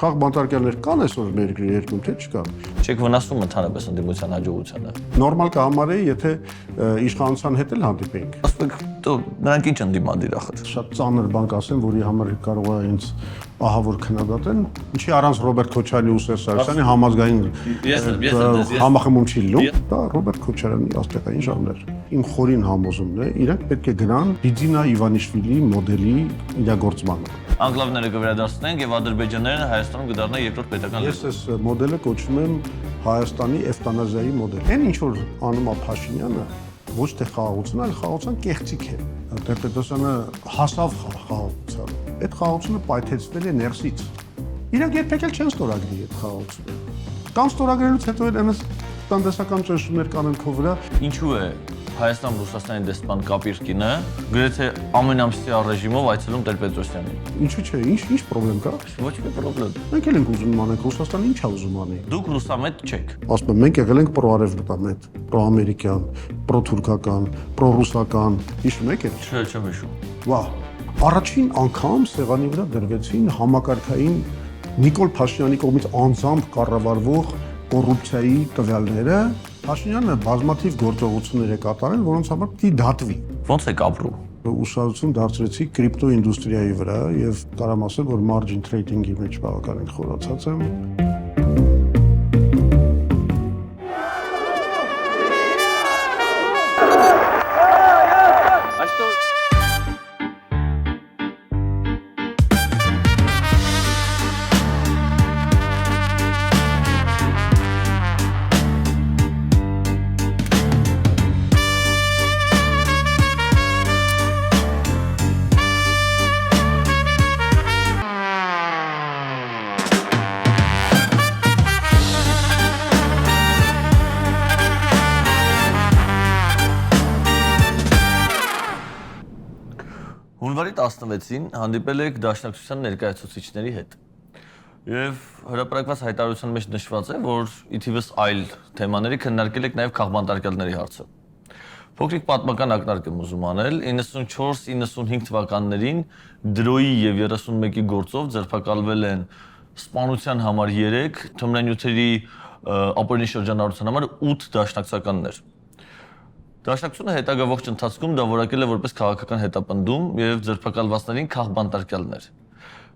Խաղ բանտարկյալներ կան այսօր մեր երկրում, թե չկան։ Չեք վնասում ընդհանրապես ընդդիմության հաջողությանը։ Նորմալ կհամարեի, եթե իշխանության հետ էլ հանդիպեինք։ Ասեք, նրանք ինչ ընդդիմադիր ախր։ Շատ ծանր բան կասեմ, որի համար կարող է ինձ ահավոր քննադատեն, ինչի առանց Ռոբերտ Քոչարյանի ու Սերժ Սարգսյանի համազգային համախմբում չի լինում։ Դա Ռոբերտ Քոչարյանի աստեղային ժանր։ Իմ խորին համոզումն է, իրենք պետք է գնան Բիձինա Իվանիշվիլի մոդելի իրագործմանը։ Անգլավները կվերադարձնենք եւ ադրբեջանները Հայաստանում կդառնա երկրորդ պետական Ես այս մոդելը կոչում եմ Հայաստանի էվտանազիայի մոդել։ Այն ինչ որ անում է Փաշինյանը, ոչ թե խաղաղություն, այլ խաղաղության կեղծիք է։ Տեր-Պետրոսյանը հասավ խաղաղության։ Այդ խաղաղությունը պայթեցվել է ներսից։ Իրանք երբեք էլ չեն ստորագրի այդ խաղաղությունը։ Կամ ստորագրելուց հետո այնպես տնտեսական ճնշումներ կանեն քո վրա։ Ինչու է Հայաստան-Ռուսաստանի դեսպան Կապիրկինը գրեթե ամենամսյա ռեժիմով այցելում Տեր-Պետրոսյանին։ Ինչու՞ չէ, ինչ պրոբլեմ կա։ Ոչ մի պրոբլեմ։ Մենք էլ ենք ուզում անենք, Ռուսաստանը ի՞նչ է ուզում անի։ Դուք ռուսամետ չեք։ Ասում եմ, մենք եղել ենք պրոարևմտամետ, պրոամերիկյան, պրոթուրքական, պրոռուսական, հիշում եք այդ։ Չէ, չեմ հիշում։ Վա, առաջին անգամ սեղանի վրա դրվեցին համակարգային Նիկոլ Փաշինյանի կողմից անձամբ կառավարվող կոռուպցիայի տվյալները։ Փաշինյանը բազմաթիվ գործողություններ է կատարել, որոնց համար պիտի դատվի։ Ոնց եք ապրում։ Ուշադրություն դարձրեցի կրիպտո ինդուստրիայի վրա եւ կարամ ասել, որ margin trading-ի մեջ բավականին խորացած եմ։ Հունվարի 16-ին հանդիպել եք Դաշնակցության ներկայացուցիչների հետ։ Եվ հրապարակված հայտարարության մեջ նշված է, որ ի թիվս այլ թեմաների քննարկել եք նաև քաղբանտարկյալների հարցը։ Փոքրիկ պատմական ակնարկ եմ ուզում անել 94-95 թվականներին դրոյի եւ 31-ի գործով ձերբակալվել են սպանության համար 3, թմրանյութերի ապօրինի շրջանառության համար 8 դաշնակցականներ։ Դաշնակցությունը հետագա ողջ ընթացքում դա որակել է որպես քաղաքական հետապնդում եւ ձերբակալվածներին քաղբանտարկյալներ։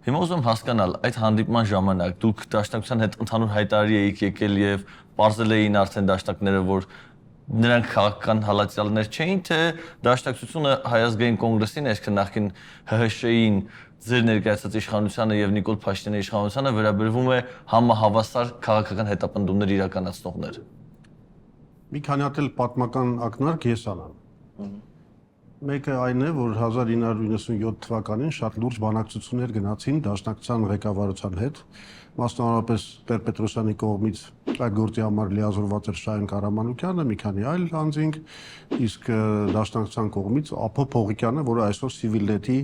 Հիմա ուզում եմ հասկանալ, այդ հանդիպման ժամանակ դուք դաշնակցության հետ ընդհանուր հայտարարի եք եկել եւ բարձել էին արդեն դաշնակները, որ նրանք քաղաքական հալածյալներ չէին, թե դաշնակցությունը Հայազգային կոնգրեսին, այսինքն նախկին ՀՀՇ-ին, ձեր ներկայացած իշխանությանը եւ Նիկոլ Փաշինյանի իշխանությանը վերաբերվում է համահավասար քաղաքական հետապնդումներ իրականացնողներ։ Մի քանի հատ էլ պատմական ակնարկ ես անեմ։ Մեկը այն է, որ 1997 թվականին շատ լուրջ բանակցություններ գնացին Դաշնակցության ղեկավարության հետ, մասնավորապես Տեր-Պետրոսյանի կողմից այդ գործի համար լիազորված էր Շահեն Կարամանուկյանը, մի քանի այլ անձինք, իսկ Դաշնակցության կողմից Ափո Փողիկյանը, որը այսօր Civilnet-ի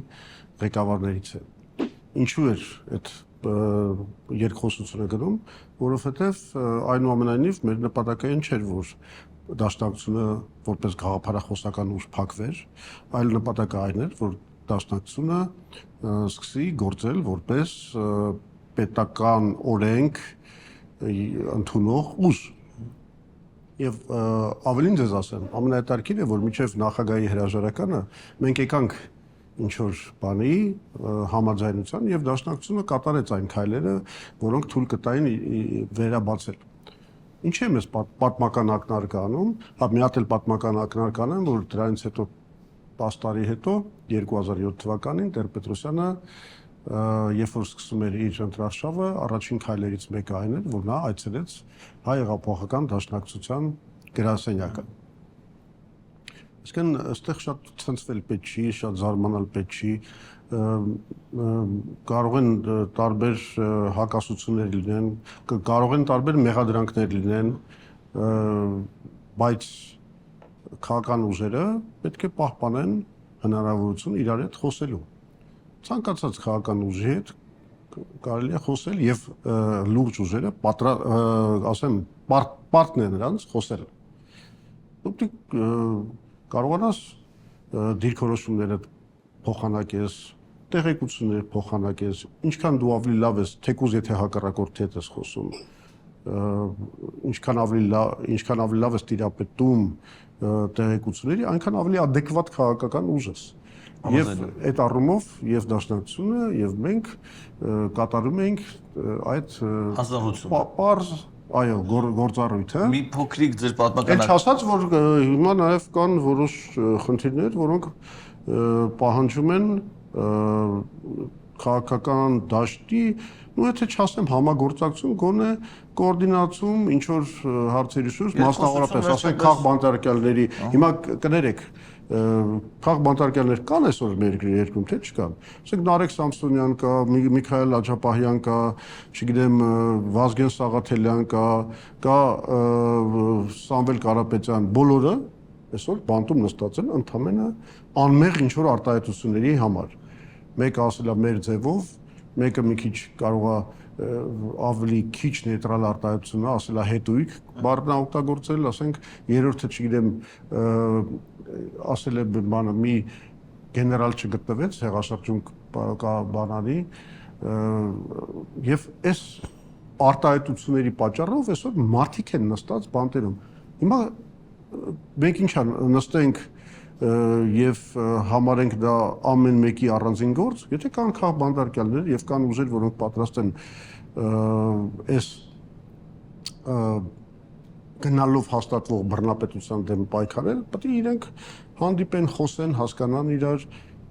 ղեկավարներից է։ Ինչու էր այդ երկխոսությունը գնում, որովհետև այնուամենայնիվ մեր նպատակը այն չէր, որ Դաշնակցությունը որպես գաղափարախոսական ուժ փակվեր, այլ նպատակը այն էր, որ Դաշնակցությունը սկսի գործել որպես պետական օրենք ընդունող ուժ։ Եվ ավելին ձեզ ասեմ, ամենահետաքրքիրը, որ մինչև նախագահի հրաժարականը մենք եկանք ինչ-որ բանի համաձայնության եւ Դաշնակցությունը կատարեց այն քայլերը, որոնք թույլ կտային վերաբացել։ Ինչ եմ ես պատմական ակնարկ անում, հա մի հատ էլ պատմական ակնարկ անեմ, որ դրանից հետո 10 տարի հետո 2007 թվականին Տեր-Պետրոսյանը երբ որ սկսում էր իր ընտրարշավը, առաջին քայլերից մեկը այն էր, որ նա այցելեց Հայ հեղափոխական դաշնակցության գրասենյակը։ Իսկն այստեղ շատ ցնցվել պետք չի, շատ զարմանալ պետք չի, կարող են տարբեր հակասություններ լինեն, կարող են տարբեր մեղադրանքներ լինեն, բայց քաղաքական ուժերը պետք է պահպանեն հնարավորություն իրար հետ խոսելու։ Ցանկացած քաղաքական ուժի հետ կարելի է խոսել եւ լուրջ ուժերը ասեմ պարտն է նրանց խոսել։ Դուք կարողանաս դիրքորոշումները փոխանակես, տեղեկություններ փոխանակես, ինչքան դու ավելի լավ ես, թեկուզ եթե հակառակորդի հետ ես խոսում, ինչքան ավելի լավ ես տիրապետում տեղեկությունների, այնքան ավելի adekvat քաղաքական ուժ ես։ Եվ այդ առումով եւ Դաշնակցությունը եւ մենք կատարում ենք այդ պարզ այո գործառույթը։ Մի փոքրիկ ձեր պատմական Էլ չասած, որ հիմա նաեւ կան որոշ խնդիրներ, որոնք պահանջում են քաղաքական դաշտի, ու եթե չասեմ համագործակցություն, գոնե կոորդինացում ինչ որ հարցերի շուրջ, մասնավորապես ասենք քաղբանտարկյալների, հիմա կներեք քաղբանտարկյալներ կան այսօր մեր երկրում, թե չկան։ Ասենք Նարեկ Սամսոնյան կա, Միքայել Աջապահյան կա, չգիտեմ Վազգեն Սաղաթելյան կա Սամվել Կարապետյան, բոլորը այսօր բանտում նստած են ընդամենը անմեղ ինչ որ արտահայտությունների համար։ Մեկը ասել է մեր ձևով, մեկը մի քիչ կարող է ավելի քիչ նեյտրալ արտահայտություն ասել է հետույք բառն օգտագործել, ասենք երրորդը չգիտեմ ասել է բանը մի գեներալ չգտնվեց հեղաշրջում կա բանալի եւ այս արտահայտությունների պատճառով այսօր մարդիկ են նստած բանտերում։ Հիմա մենք ինչա նստենք եւ համարենք դա ամեն մեկի առանձին գործ, եթե կան քաղբանտարկյալներ եւ կան ուժեր, որոնք պատրաստ են այս գնալով հաստատվող բռնապետության դեմ պայքարել, պետք է իրենք հանդիպեն, խոսեն, հասկանան իրար,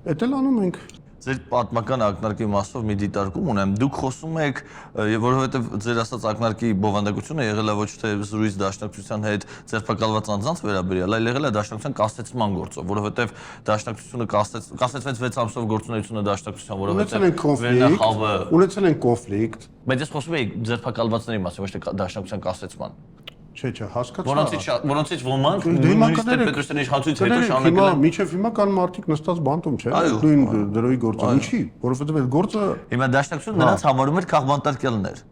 դա էլ անում ենք։ Ձեր պատմական ակնարկի մասով մի դիտարկում ունեմ։ Դուք խոսում եք, որովհետև ձեր ասած ակնարկի բովանդակությունը եղել է ոչ թե զրույց Դաշնակցության հետ ձերբակալված անձանց վերաբերյալ, այլ եղել է Դաշնակցության կասեցման գործով, որովհետև Դաշնակցությունը կասեցվեց 6 ամսով գործունեությունը Դաշնակցության, որովհետև ունեցել են կոնֆլիկտ։ Բայց ես խոսում եի ձերբակալվածների մասին, ոչ թե Դաշնակցության կասեցման։ Չէ, հասկացա։ Որոնցից ոմանք նույնիսկ Պետրոսյանի իշխանությունից հետո շարունակել են։ Մինչև հիմա կան մարդիկ նստած բանտում, չէ՞։ Նույն դրոյի գործը։ Ինչի՞, որովհետև այդ գործը հիմա Դաշնակցությունը նրանց համարում էր քաղբանտարկյալներ։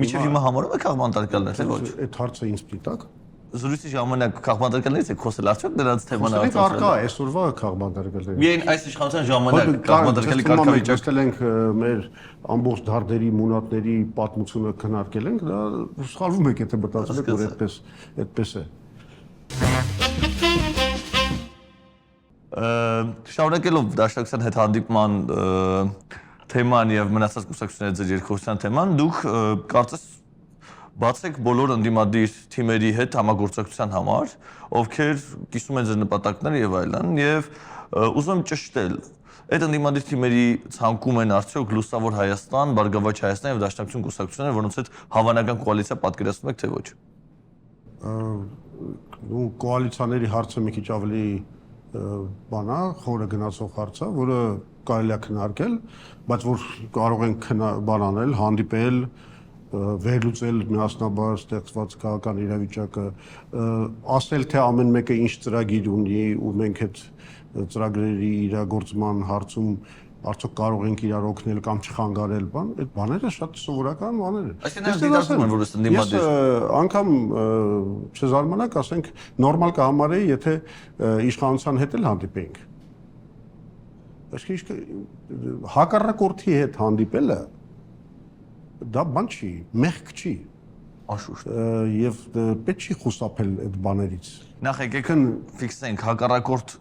Մինչև հիմա համարում է քաղբանտարկյալներ, թե ոչ։ Այդ հարցը ինձ պիտակ։ Զրույցի ժամանակ քաղբանտարկյալներից եք խոսել արդյոք նրանց թեման արտադրել։ Արկա այսօրվա քաղբանտարկյալներ։ Միայն այս իշխանության ժամանակ քաղբանտարկյալի կարգավիճակ տեսել ենք մեր ամբողջ դարդերի մունատների պատմությունը քննարկել ենք, դա սխալվում եք, եթե մտածել եք, որ այդպես է։ Շարունակելով Դաշնակցության հետ հանդիպման թեման եւ մնացած կուսակցությունների ձեր երկխոսության թեման, դուք կարծես բացեք բոլոր ընդդիմադիր թիմերի հետ համագործակցության համար, ովքեր կիսում են ձեր նպատակները եւ այլն, եւ ուզում եմ ճշտել, այդ ընդդիմադիր թիմերի ցանկում են արդյոք Լուսավոր Հայաստան, Բարգավաճ Հայաստան եւ Դաշնակցություն կուսակցությունները, որոնց հետ հավանական կոալիցիա պատկերացնում եք, թե ոչ։ Ու կոալիցիաների հարցը մի քիչ ավելի բանա, խորը գնացող հարց է, որը կարելի է քննարկել, բայց որ կարող ենք բան անել, հանդիպել վերլուծել միասնաբար ստեղծված քաղաքական իրավիճակը, ասել թե ամեն մեկը ինչ ծրագիր ունի ու մենք այդ ծրագրերի իրագործման հարցում արդյոք կարող ենք իրար օգնել կամ չխանգարել բան, այդ բաները շատ սովորական բաներ են։ Այսինքն դիտարկում են, որ ընդդիմադիր։ Ես անգամ չզարմանաք, ասենք նորմալ կհամարեի, եթե իշխանության հետ էլ հանդիպեինք։ Այսինքն հակառակորդի հետ հանդիպելը դա բան չի, մեղք չի։ Անշուշտ։ Եվ պետք չի խուսափել այդ բաներից։ Նախ եկեք ֆիքսենք հակառակորդ,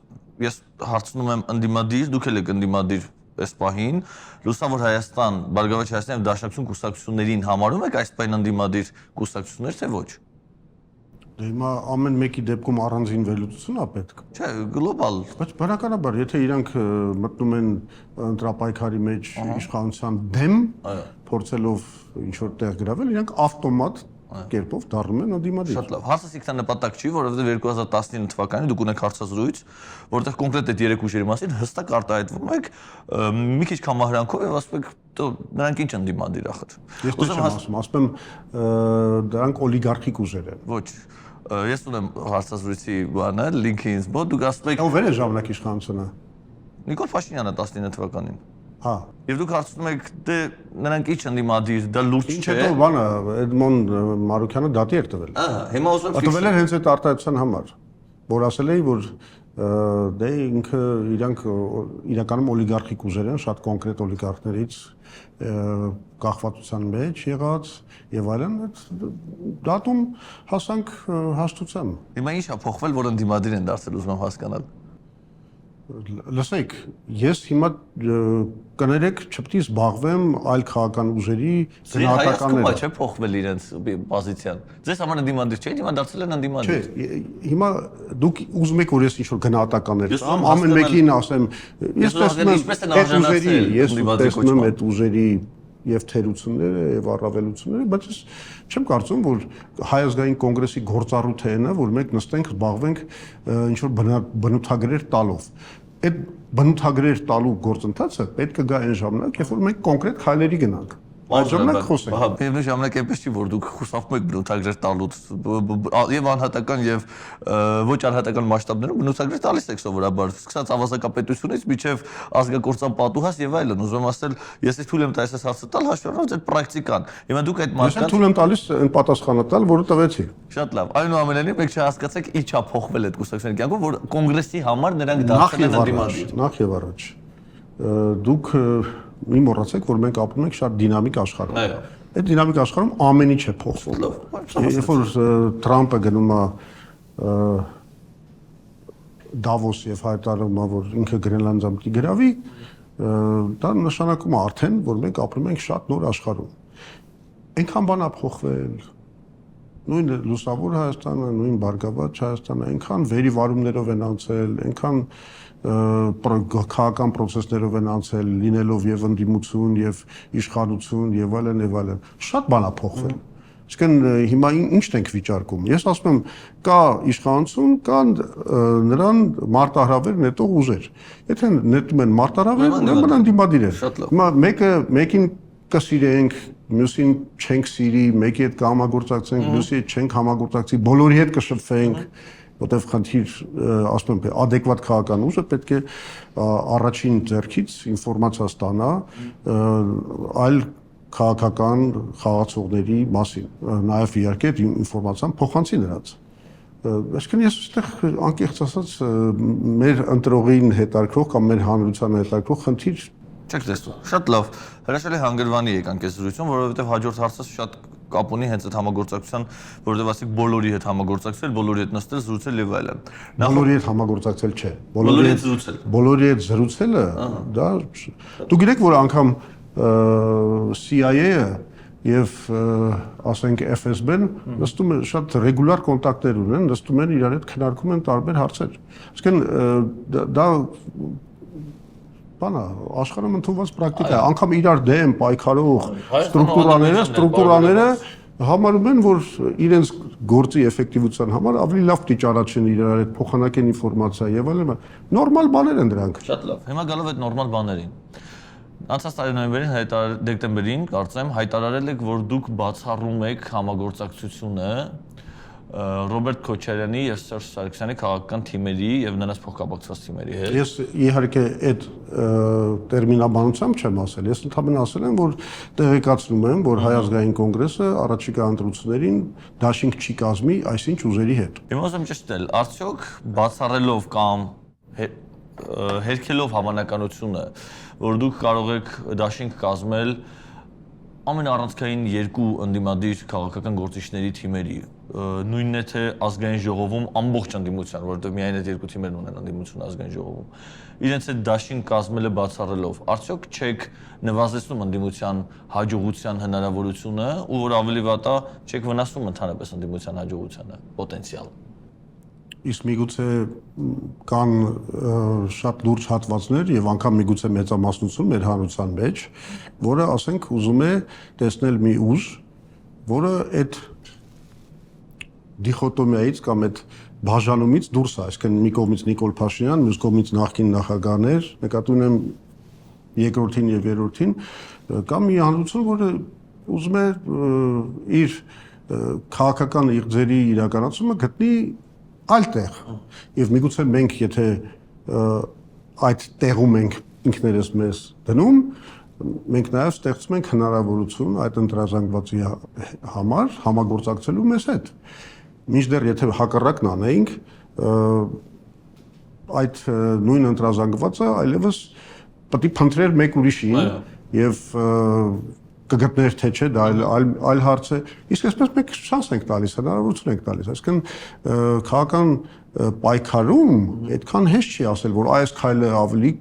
ես հարցնում եմ ընդդիմադիր, դուք եք ընդդիմադիր այս պահին, Լուսավոր Հայաստան, Բարգավաճ Հայաստան եւ Դաշնակցություն կուսակցություններին համարում եք այս պահին ընդդիմադիր կուսակցություններ, թե ոչ։ Հիմա ամեն մեկի դեպքում առանձին վերլուծություն է պետք։ Չէ, գլոբալ։ Բայց բնականաբար, եթե իրանք մտնում են ընտրապայքարի մեջ իշխանության դեմ, փորձելով ինչ-որ տեղ գրավել, իրանք ավտոմատ կերպով դառնում են ընդդիմադիր։ Շատ լավ։ Հարցս ինքնանպատակ չի, որովհետև 2019 թվականին դուք ունեք հարցազրույց, որտեղ կոնկրետ այդ երեք ուժերի մասին հստակ արտահայտվում եք մի քիչ կամահրանքով եւ ասում եք, նրանք ինչ ընդդիմադիր ախր։ Ես չեմ ասում եմ, դրանք օլիգարխիկ ուժեր են։ Ոչ։ Ես ունեմ հարցազրույցի բանը, լինքը ինձ մոտ, դուք ասում եք ով էր ժամանակ իշխանությունը։ Նիկոլ Փաշինյանը 19 թվականին։ Հա։ Եվ դուք հարցնում եք, դե նրանք ինչ ընդդիմադիր, դա լուրջ չէ։ Ինչ հետո բանը Էդմոն Մարուկյանը դատի էր տվել։ Ահա, հիմա ուզում եմ տվել էր հենց այդ արտահայտության համար, որ ասել էի, որ դե ինքը իրանք իրականում օլիգարխիկ ուժեր են, շատ կոնկրետ օլիգարխներից կախվածության մեջ եղած եւ այլն, դատում հասանք հաստության։ Հիմա ինչ է փոխվել, որ ընդդիմադիր են դարձել, ուզում եմ հասկանալ։ Լսեք, ես հիմա կներեք չպետք է զբաղվեմ այլ քաղաքական ուժերի գնահատականներով։ Չէ, փոխվել իրենց պոզիցիան։ Ձեզ համար ընդդիմադիր չէ, հիմա դարձել են ընդդիմադիր։ Չէ, հիմա դուք ուզում եք որ ես ինչ-որ գնահատականներ տամ, ամեն մեկին ասեմ, ես տեսնում եմ այդ ուժերի եւ թերությունները եւ առավելությունները, բայց ես չեմ կարծում, որ Հայ ազգային կոնգրեսի գործառույթը այն է, որ մենք նստենք, զբաղվենք ինչ որ բնութագրեր տալով։ Այդ բնութագրեր տալու գործընթացը պետք է գա այն ժամանակ, երբ որ մենք կոնկրետ քայլերի գնանք։ Այդ ժամանակ խոսենք։ Ահա, միևնույն ժամանակ այնպես չի, որ դուք խուսափում եք բնութագրեր տալուց եւ անհատական եւ ոչ անհատական մասշտաբներում բնութագրեր տալիս եք սովորաբար, սկսած ավազակապետությունից մինչեւ ազգակործան պատուհաս եւ այլն։ Ուզում ասել, ես թույլ եմ տալիս այս հարցը տալ, հաշվառված այդ պրակտիկան։ Հիմա դուք այդ մարդկանց թույլ եմ տալիս այն պատասխանը տալ, որը տվեցի։ Շատ լավ։ Այնուամենայնիվ մեկ չհասկացեք ինչ է փոխվել այդ կուսակցության կյանքում, որ կոնգրեսի համար նրանք դարձել են ընդդիմադիր։ Նախ եւ առաջ դուք մի մոռացեք, որ մենք ապրում ենք շատ դինամիկ աշխարհում։ Այդ դինամիկ աշխարհում ամեն ինչ է փոխվում։ Երբ որ Թրամփը գնում է Դավոս եւ հայտարարում է, որ ինքը Գրենլանդիա պիտի գրավի, դա նշանակում է արդեն, որ մենք ապրում ենք շատ նոր աշխարհում։ Այնքան բան է փոխվել։ Նույն լուսավոր Հայաստանը, նույն Բարգավաճ Հայաստանը, այնքան վերիվարումներով են անցել, այնքան քաղաքական process-ներով են անցել, լինելով եւ ընդդիմություն եւ իշխանություն եւ այլն եւ այլն։ Շատ բան է փոխվել։ Իսկն հիմա ի՞նչն ենք վիճարկում։ Ես ասում եմ, կա իշխանություն, կան նրան մարտահրավեր նետող ուժեր։ Եթե նետում են մարտահրավեր, ուրեմն ընդդիմադիր են։ Հիմա մեկին կսիրենք, մյուսին չենք սիրի, մեկի հետ կհամագործակցենք, մյուսի հետ չենք համագործակցի, բոլորի հետ կշփվենք, որտեվ խնդիր, ասում եմ, adekvat քաղաքական ուժը պետք է առաջին ձեռքից ինֆորմացիա ստանա այլ քաղաքական խաղացողների մասին, նաև իհարկե ինֆորմացիան փոխանցի նրանց։ Այսինքն ես այստեղ անկեղծ ասած մեր ընտրողին հետարկող կամ մեր հանրությանը հետարկող խնդիր չեք տեսնում։ Շատ լավ։ Հրաշալի հանգրվանի եկանք այս զրույցում, որովհետև հաջորդ հարցը շատ կապ ունի հենց այդ համագործակցության, որովհետև ասիկ բոլորի հետ համագործակցել, բոլորի հետ նստել, զրուցել եւ այլն։ Բոլորի հետ համագործակցել չէ։ Բոլորի հետ զրուցել։ Բոլորի հետ զրուցելը դա դու գիտեք, որ անգամ CIA-ը եւ ասենք FSB-ն նստում են շատ ռեգուլար կոնտակտներ ունեն, նստում են իրար հետ քննարկում են տարբեր հարցեր։ Այսինքն դա բանա աշխարհում ընդունված պրակտիկա է, անգամ իրար դեմ պայքարող ստրուկտուրաները համարում են, որ իրենց գործի էֆեկտիվության համար ավելի լավ տիճարացեն իրար հետ փոխանակեն ինֆորմացիա եւ այլն։ Նորմալ բաներ են դրանք։ Շատ լավ։ Հիմա գալով այդ նորմալ բաներին։ Անցած տարի նոյեմբերին, դեկտեմբերին, կարծեմ, հայտարարել եք, որ դուք բացառում եք համագործակցությունը Ռոբերտ Քոչարյանի եւ Սերժ Սարգսյանի քաղաքական թիմերի եւ նրանց փոխկապակցված թիմերի հետ։ Ես իհարկե այդ տերմինաբանությամբ չեմ ասել, ես ընդհանրապես ասել եմ, որ տեղեկացնում եմ, որ Հայ ազգային կոնգրեսը առաջիկա ընտրություններին դաշինք չի կազմի այսինչ ուժերի հետ։ Հիմա ուզում եմ ճշտել, արդյոք բացառելով կամ հերքելով հավանականությունը, որ դուք կարող եք դաշինք կազմել ամենաառանցքային երկու ընդդիմադիր քաղաքական գործիչների թիմերի, նույնն է թե ազգային ժողովում ամբողջ ընդդիմության, որովհետև միայն այդ երկու թիմերն ունեն ընդդիմություն ազգային ժողովում, իրենց այդ դաշինք կազմելը բացառելով, արդյոք չեք նվազեցնում ընդդիմության հաջողության հնարավորությունը, ու որ ավելի վատ է, չեք վնասում ընդհանրապես ընդդիմության հաջողությանը, պոտենցիալ։ Իսկ միգուցե կան շատ լուրջ հատվածներ եւ անգամ միգուցե մեծամասնություն մեր հանրության մեջ, որը ասենք ուզում է տեսնել մի ուժ, որը այդ դիխոտոմիայից կամ այդ բաժանումից դուրս է, այսինքն մի կողմից Նիկոլ Փաշինյան, մյուս կողմից նախկին նախագահներ, նկատի ունեմ երկրորդին եւ երրորդին, կամ մի հանրություն, որը ուզում է իր քաղաքական իղձերի իրականացումը գտնի այլ տեղ եւ միգուցե մենք եթե այդ տեղում ենք ինքներս մեզ դնում մենք նաեւ ստեղծում ենք հնարավորություն այդ ընտրազանգվածի համար համագործակցելու մեզ հետ մինչդեռ եթե հակառակն անեինք այդ նույն ընտրազանգվածը այլևս պետք է փնտրեր մեկ ուրիշին եւ կգտներ թե չէ դա այլ հարց է իսկ այսպես մենք շանս ենք տալիս հնարավորություն ենք տալիս այսինքն քաղաքական պայքարում այդքան հեշտ չի ասել որ այս քայլը ավելի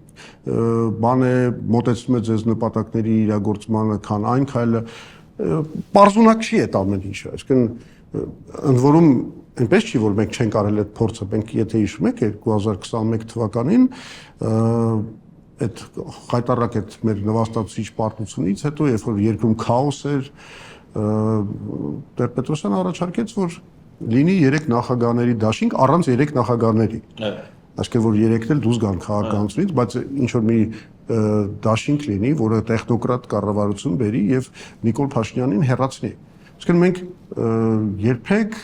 բան է մոտեցնում է ձեզ նպատակների իրագործմանը քան այն քայլը պարզունակ չի այդ ամեն ինչը այսինքն ընդ որում այնպես չի որ մենք չենք արել այդ փորձը մենք եթե հիշում եք 2021 թվականին այդ խայտարակ այդ մեր նվաստացուցիչ պարտությունից հետո երբ որ երկրում քաոս էր Տեր-Պետրոսյանը առաջարկեց որ լինի 3 նախագահների դաշինք առանց 3 նախագահների այսինքն որ 3-ն էլ դուրս գան քաղաքականությունից բայց ինչ որ մի դաշինք լինի որը տեխնոկրատ կառավարություն բերի եւ Նիկոլ Փաշինյանին հեռացնի այսինքն մենք երբեք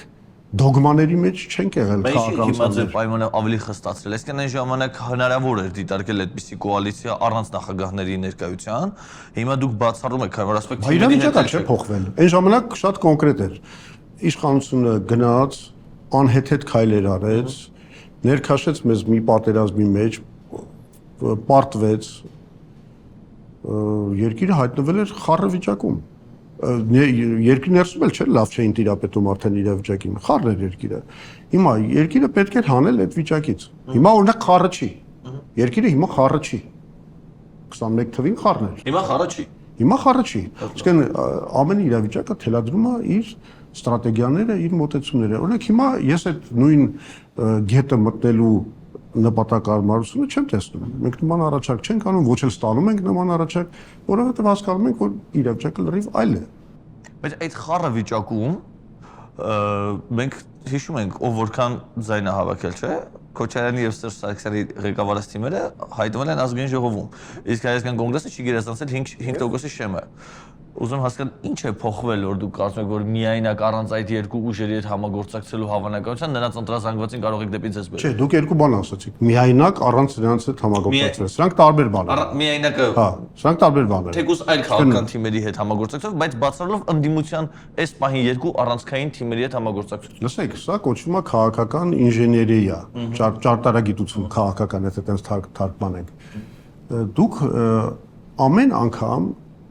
դոգմաների մեջ չենք եղել քաղաքականության։ Հիմա ձեր պայմանը ավելի խստացրել, այսինքն այն ժամանակ հնարավոր էր դիտարկել այդպիսի կոալիցիա առանց նախագահների ներկայության։ Հիմա դուք բացառում եք, որ ասպեկ իրավիճակը չէ փոխվել։ Այն ժամանակ շատ կոնկրետ էր։ Իշխանությունը գնաց, անհեթեթ քայլեր արեց, ներքաշեց մեզ մի պատերազմի մեջ, պարտվեց։ Երկիրը հայտնվել էր խառը վիճակում։ Երկրի ներսում էլ չէ լավ չէին տիրապետում արդեն իրավիճակին խառն էր երկիրը հիմա երկիրը պետք է հանել այդ վիճակից հիմա օրինակ խառը չի երկիրը հիմա խառը չի 21 թվին խառն էր հիմա խառը չի այսինքն ամեն իրավիճակը թելադրում է իր ստրատեգիաները իր մոտեցումները օրինակ հիմա ես այդ նույն գետը մտնելու նպատակարարությունը չեմ տեսնում մենք նման առաջարկ չենք անում ոչ էլ ստանում ենք նման առաջարկ որովհետև հասկանում ենք որ իրավիճակը լրիվ այլ է բայց այդ խառը վիճակում մենք հիշում ենք ով որքան ձայն է հավաքել չէ Քոչարյանի եւ Սերժ Սարգսյանի ղեկավարած թիմերը հայտնվել են ազգային ժողովում իսկ հայկական կոնգրեսը չի գերազանցել 5%-ի շեմը Ուզում հասկանալ ինչ է փոխվել որ դուք կարծում եք որ միայնակ առանց այդ երկու ուժերի հետ համագործակցելու հավանականության նրանց ընտրազանգվածին կարող եք դեպի ձեզ բերել։ Չէ, դուք երկու բան ասացիք։ Միայնակ առանց նրանց հետ համագործակցել։ Սրանք տարբեր բաներ են։ Միայնակը Հա, սրանք տարբեր բաներ են։ Թեկուզ այլ քաղաքական թիմերի հետ համագործակցելով, բայց բացառելով ընդդիմության այս պահին երկու առանցքային թիմերի հետ համագործակցություն։ Լսեք, սա կոչվում է քաղաքական ինժեներիա, ճարտարագիտություն քաղաքական, եթե այդպես թարգմանենք։ Դուք ամեն անգամ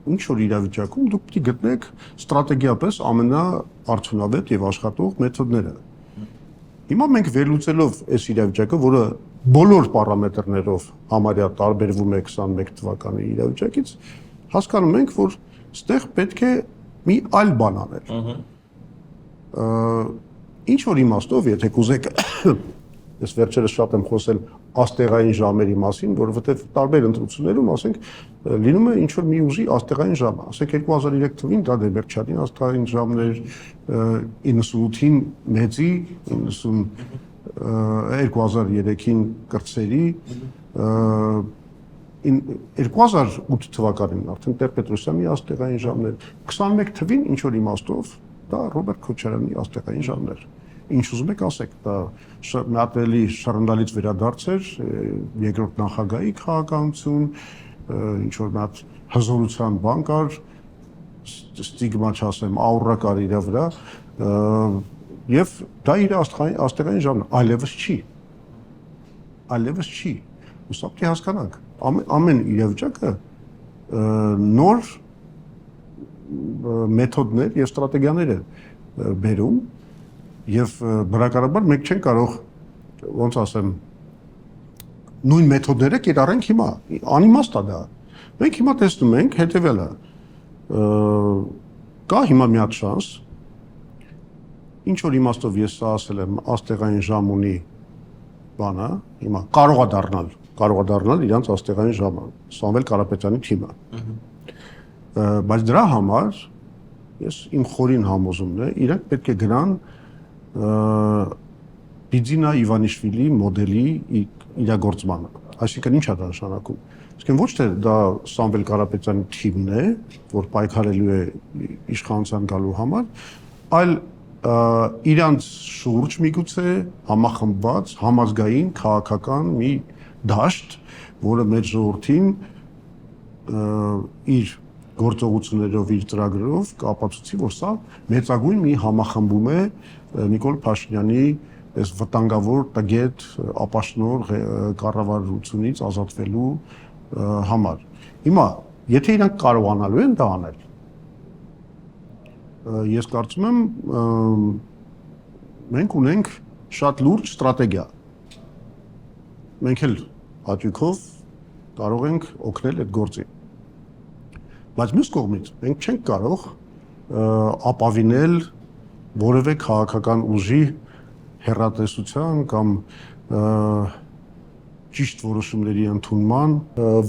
ինչ որ իրավիճակում դուք պետք է գտնեք ստրատեգիապես ամենաարդյունավետ եւ աշխատող մեթոդները։ Հիմա մենք վերլուծելով այս իրավիճակը, որը բոլոր պարամետրներով համարյա տարբերվում է 21 թվականի իրավիճակից, հասկանում ենք, որ ստեղ պետք է մի այլ բան անել։ Ինչ որ իմաստով, եթե կուզեք, ես վերջերս շատ եմ խոսել աստեղային ժամերի մասին, որովհետև տարբեր ընտրություններում, ասենք, լինում է ինչ որ մի ուժի աստեղային ժամը, ասենք 2003 թվականին դա Դեմիրճյանի աստեղային ժամն էր, 98-ին մեծի, 2003-ին կրծերի, 2008 թվականին արդեն Տեր-Պետրոսյանի աստեղային ժամն էր, 21 թվականին ինչ որ իմաստով դա Ռոբերտ Քոչարյանի աստեղային ժամն էր։ Ինչ ուզում եք ասեք, դա մատելի շռնդալից վերադարձ էր երկրորդ նախագահի քաղաքականություն, ինչ որ մատ հզորության բան կար, ստիգմա չասեմ, աուրա կար իր վրա, եւ դա իր աստեղային ժամն այլևս չի։ Այլևս չի։ Ուսապ թե հասկանանք, ամեն իրավիճակը նոր մեթոդներ եւ ստրատեգիաներ է բերում Եվ բնականաբար մենք չենք կարող ոնց ասեմ նույն մեթոդները կիրառենք հիմա անիմաստ է դա մենք հիմա տեսնում ենք հետեւելը կա հիմա մի հատ շանս ինչ որ իմաստով ես սա ասել եմ աստեղային ժամ ունի բանը հիմա կարող է դառնալ իրանց աստեղային ժամը Սամվել Կարապետյանի թիմը բայց դրա համար ես իմ խորին համոզումն է իրանք պետք է գնան Բիձինա Իվանիշվիլի մոդելի իրագործմանը, այսինքն ինչ է դա նշանակում։ Իսկեն ոչ թե դա Սամվել Կարապետյանի թիմն է, որ պայքարելու է իշխանության գալու համար, այլ իրանց շուրջ միգուցե համախմբված համազգային քաղաքական մի դաշտ, որը մեր ժողովրդին իր գործողություններով իր ծրագրերով կապացուցի, որ սա մեծագույն մի համախմբում է Նիկոլ Փաշինյանի այս վտանգավոր տգետ ապաշնոր կառավարությունից ազատվելու համար։ Հիմա, եթե իրանք կարողանալու են դա անել, ես կարծում եմ մենք ունենք շատ լուրջ ստրատեգիա։ Մենք էլ հաճույքով կարող ենք օգնել այդ գործին։ Բայց մյուս կողմից մենք չենք կարող ապավինել որևէ քաղաքական ուժի հեռատեսության կամ ճիշտ որոշումների ընդունման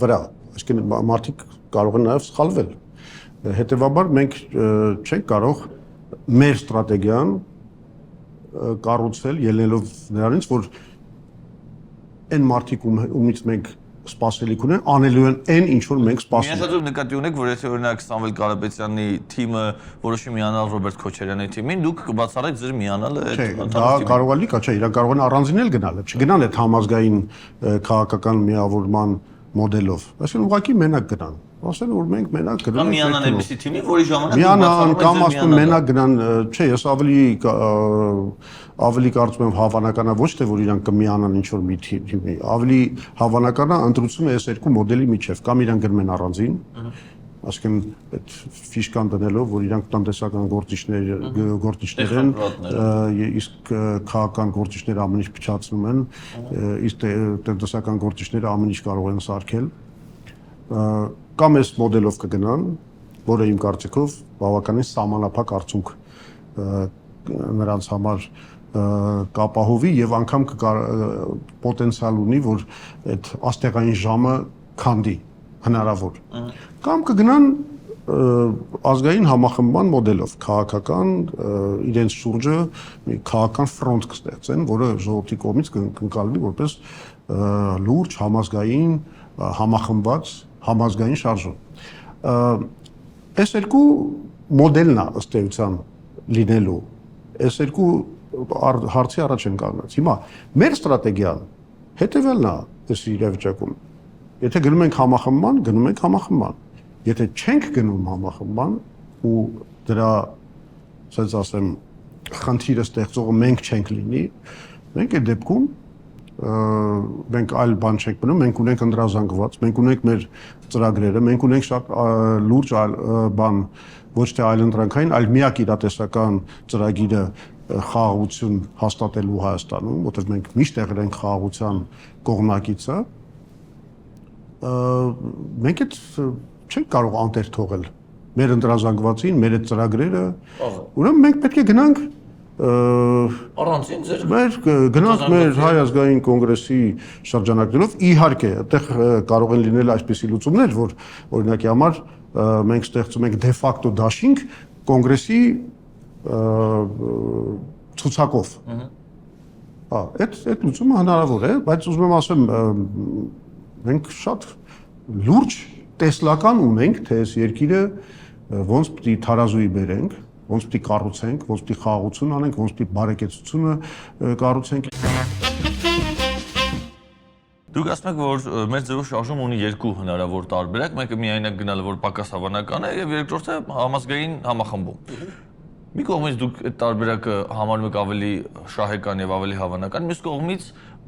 վրա։ Այսինքն մարդիկ կարող են նաև սխալվել։ Հետևաբար մենք չենք կարող մեր ստրատեգիան կառուցել ելնելով նրանից, որ այն մարդիկ ումից մենք սպասելիք ունեն, անելու են այն, ինչ որ մենք սպասում ենք։ Միաժամանակ նկատի ունեք, որ եթե օրինակ Սամվել Կարապետյանի թիմը որոշի միանալ Ռոբերտ Քոչարյանի թիմին, դուք կբացառեք ձեր միանալը այդ թիմին։ Դա կարող է լիքա, չէ, իրենք կարող են առանձին էլ գնալ, չգնան այդ համազգային քաղաքական միավորման մոդելով։ Այսինքն ուղղակի մենակ գնան։ Ասեն որ մենք մենակ գնում ենք միանան այնպեսի թիմի, որի ժամանակ միանան կամ ասում մենակ գնան, չէ, ես ավելի կարծում եմ հավանական է ոչ թե որ իրանք կմիանան ինչ որ մի թիմի, ավելի հավանական է ընտրությունը այս երկու մոդելի միջև, կամ իրանք գնում են առանձին, այսինքն այդ ֆիշկան դնելով, որ իրանք տնտեսական գործիչներ են, իսկ քաղաքական գործիչները ամեն ինչ փչացնում են, իսկ տնտեսական գործիչները ամեն ինչ կարող են սարքել, կամ այս մոդելով կգնան, որը իմ կարծիքով բավականին սահմանափակ արդյունք նրանց համար կապահովի եւ անգամ պոտենցիալ ունի, որ այդ աստեղային ժամը քանդի հնարավոր։ Կամ կգնան ազգային համախմբման մոդելով, քաղաքական իրենց շուրջը մի քաղաքական ֆրոնտ կստեղծեն, որը ժողովրդի կողմից կընկալվի որպես լուրջ համազգային համախմբված համազգային շարժում։ Այս երկու մոդելն է ըստ էության լինելու։ Այս երկու հարցի առաջ են կանգնած։ Հիմա մեր ստրատեգիան հետևելն է այս իրավիճակում։ Եթե գնում ենք համախմբման, գնում ենք համախմբման։ Եթե չենք գնում համախմբման ու դրա, ասած ասեմ, խնդիրը ստեղծողը մենք չենք լինի, մենք այդ դեպքում մենք այլ բան չենք բնում, մենք ունենք ընդրազանգված, մենք ունենք մեր ծրագրերը, մենք ունենք շատ լուրջ բան, ոչ թե այլընտրանքային, այլ միակ իրատեսական ծրագիրը խաղաղություն հաստատելու Հայաստանում, որտեղ մենք միշտ եղել ենք խաղաղության կողմնակիցը, մենք այդ չենք կարող անտեր թողել մեր ընդրազանգվածին, մեր այդ ծրագրերը, ուրեմն մենք պետք է գնանք առանցին ձեր մեր գնանք մեր հայ ազգային կոնգրեսի շրջանակներով, իհարկե, այդտեղ կարող են լինել այսպիսի լուծումներ, որ օրինակի համար մենք ստեղծում ենք դե ֆակտո դաշինք կոնգրեսի ցուցակով։ Այդ լուծումը հնարավոր է, բայց ուզում եմ ասեմ, մենք շատ լուրջ տեսլական ունենք, թե այս երկիրը ոնց պիտի թարազուի բերենք, ոնց պիտի կառուցենք, ոնց պիտի խաղաղություն անենք, ոնց պիտի բարեկեցությունը կառուցենք։ Դուք ասում եք, որ մեր ձևով շարժումը ունի երկու հնարավոր տարբերակ, մեկը միայնակ գնալը, որ պակաս հավանական է, եւ երկրորդը համազգային համախմբում։ Մի կողմից դուք այդ տարբերակը համարում եք ավելի շահեկան եւ ավելի հավանական, մյուս կողմից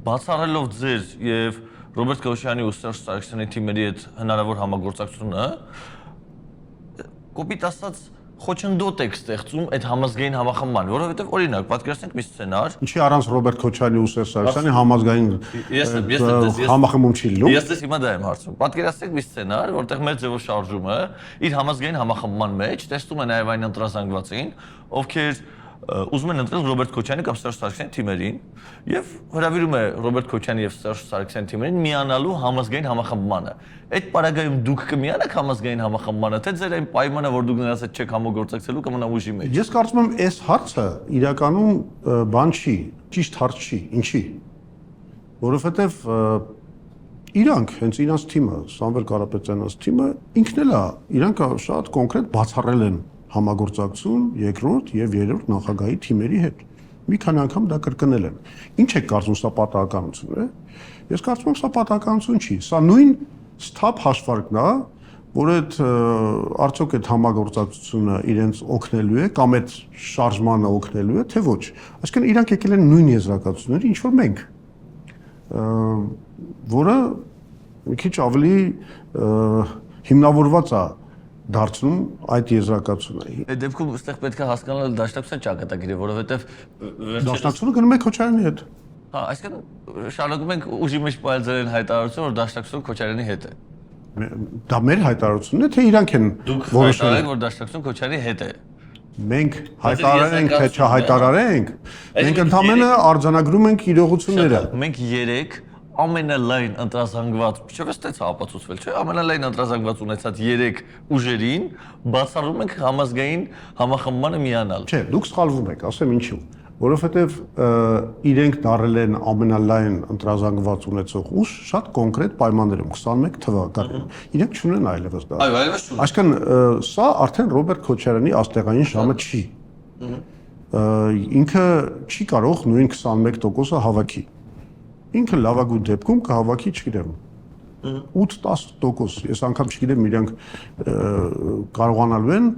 բացառելով ձեր եւ Ռոբերտ Քոչարյանի ու Սերժ Սարգսյանի թիմերի հետ հնարավոր համագործակցությունը, կոպիտ ասած խոչընդոտ եք ստեղծում այդ համազգային համախմբման, որովհետև օրինակ պատկերացնենք մի սցենար։ Ինչի առանց Ռոբերտ Քոչարյանի ու Սերժ Սարգսյանի համազգային համախմբում չի լինում։ Ես հիմա դա եմ հարցում։ Պատկերացնենք մի սցենար, որտեղ մեր ձևով շարժումը իր համազգային համախմբման մեջ տեսնում է նաև այն ընտրազանգվածին, ովքեր ուզում են ընտրել Ռոբերտ Քոչարյանի կամ Սերժ Սարգսյանի թիմերին եւ հրավիրում է Ռոբերտ Քոչարյանի եւ Սերժ Սարգսյանի թիմերին միանալու համազգային համախմբմանը։ Այդ պարագայում դուք կմիանաք համազգային համախմբմանը, թե ձեր այն պայմանը, որ դուք նրանց հետ չեք համագործակցելու, կմնա ուժի մեջ։ Ես կարծում եմ, այս հարցը իրականում բան չի, ճիշտ հարց չի, ինչի։ Որովհետեւ իրանք հենց իրանց թիմը, Սամվել Կարապետյանց թիմը ինքն էլ է, իրանք շատ կոնկրետ բացառել են համագործակցություն երկրորդ եւ երրորդ նախագահի թիմերի հետ։ Մի քանի անգամ դա կրկնել են։ Ինչ եք կարծում, սա պատահականություն է։ Ես կարծում եմ, սա պատահականություն չի։ Սա նույն սթափ հաշվարկն է, որ այդ արդյոք այդ համագործակցությունը իրենց օգնելու է կամ այդ շարժմանը օգնելու է, թե ոչ։ Այսինքն իրանք եկել են նույն եզրակացությունների, ինչ որ մենք, որը մի քիչ ավելի հիմնավորված է դարձնում այդ եզրակացությունը։ Այդ դեպքում այստեղ պետք է հասկանալ դաշնակցության ճակատագիրը, որովհետև Դաշնակցությունը գնում է Քոչարյանի հետ։ հա, այսինքն շարունակում ենք ուժի մեջ պայծառել հայտարարություն, որ դաշնակցությունը Քոչարյանի հետ է։ Դա մեր հայտարարությունն է, թե իրանք են Դուք որոշել։ հայտարարեք, որ դաշնակցությունը Քոչարյանի հետ է։ Մենք հայտարարենք, թե չհայտարարենք, մենք ընդհանրապես արձանագրում ենք իրողությունները։ Մենք 3 ամենալայն ընտրազանգված, չէ՞ ստեց ապացուցվել, չէ՞, ամենալայն ընտրազանգված ունեցած 3 ուժերին բացառում ենք համազգային համախմբմանը միանալ։ Չէ, դուք սխալվում եք, ասեմ ինչու։ Որովհետև իրենք դարել են ամենալայն ընտրազանգված ունեցող ուժ շատ կոնկրետ պայմաններում 21 թվականին։ Իրենք չունեն այլևս դա։ Այո, այլևս չունեն։ Այսինքն սա արդեն Ռոբերտ Քոչարյանի աստեղային ժամը չի։ Ինքը չի կարող նույն 21%-ը հավաքի։ Ինքը լավագույն դեպքում կհավաքի, չգիտեմ, 8-10%։ Ես անգամ չգիտեմ իրանք կարողանալու են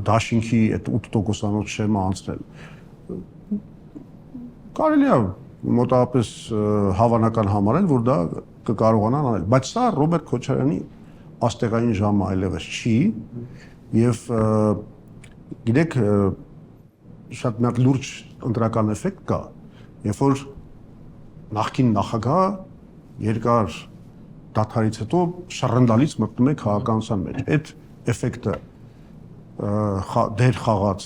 դաշինքի այդ 8%-անոց շեմը անցնել։ Կարելի է մոտավորապես հավանական համարել, որ դա կկարողանան անել, բայց սա Ռոբերտ Քոչարյանի աստեղային ժամը այլևս չի եւ գիտեք շատ մի հատ լուրջ ընտրական էֆեկտ կա, երբ որ նախկին նախագահ երկար դադարից հետո շռնդալից մտնում է քաղաքականության մեջ։ Այդ էֆեկտը դեր խաղաց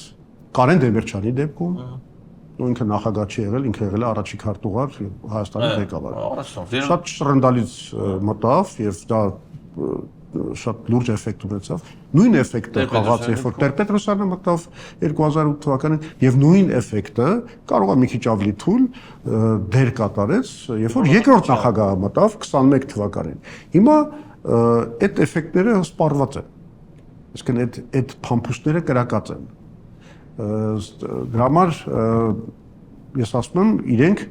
Կարեն Դեմիրճյանի դեպքում, ինքը նախագահ չի եղել, ինքը եղել է առաջին քարտուղար Հայաստանի ղեկավար։ Շատ շռնդալից մտավ եւ դա շատ լուրջ էֆեկտ ունեցավ։ Նույն էֆեկտը խաղաց, երբ որ Տեր-Պետրոսյանը մտավ 2008 թվականին եւ նույն էֆեկտը կարող է մի քիչ ավելի թույլ դեր կատարեց, երբ որ երկրորդ նախագահը մտավ 21 թվականին։ Հիմա այդ էֆեկտները սպառված են։ Այսինքն այդ փամփուշտները կրակած են։ Դրա համար ես ասում եմ, իրենք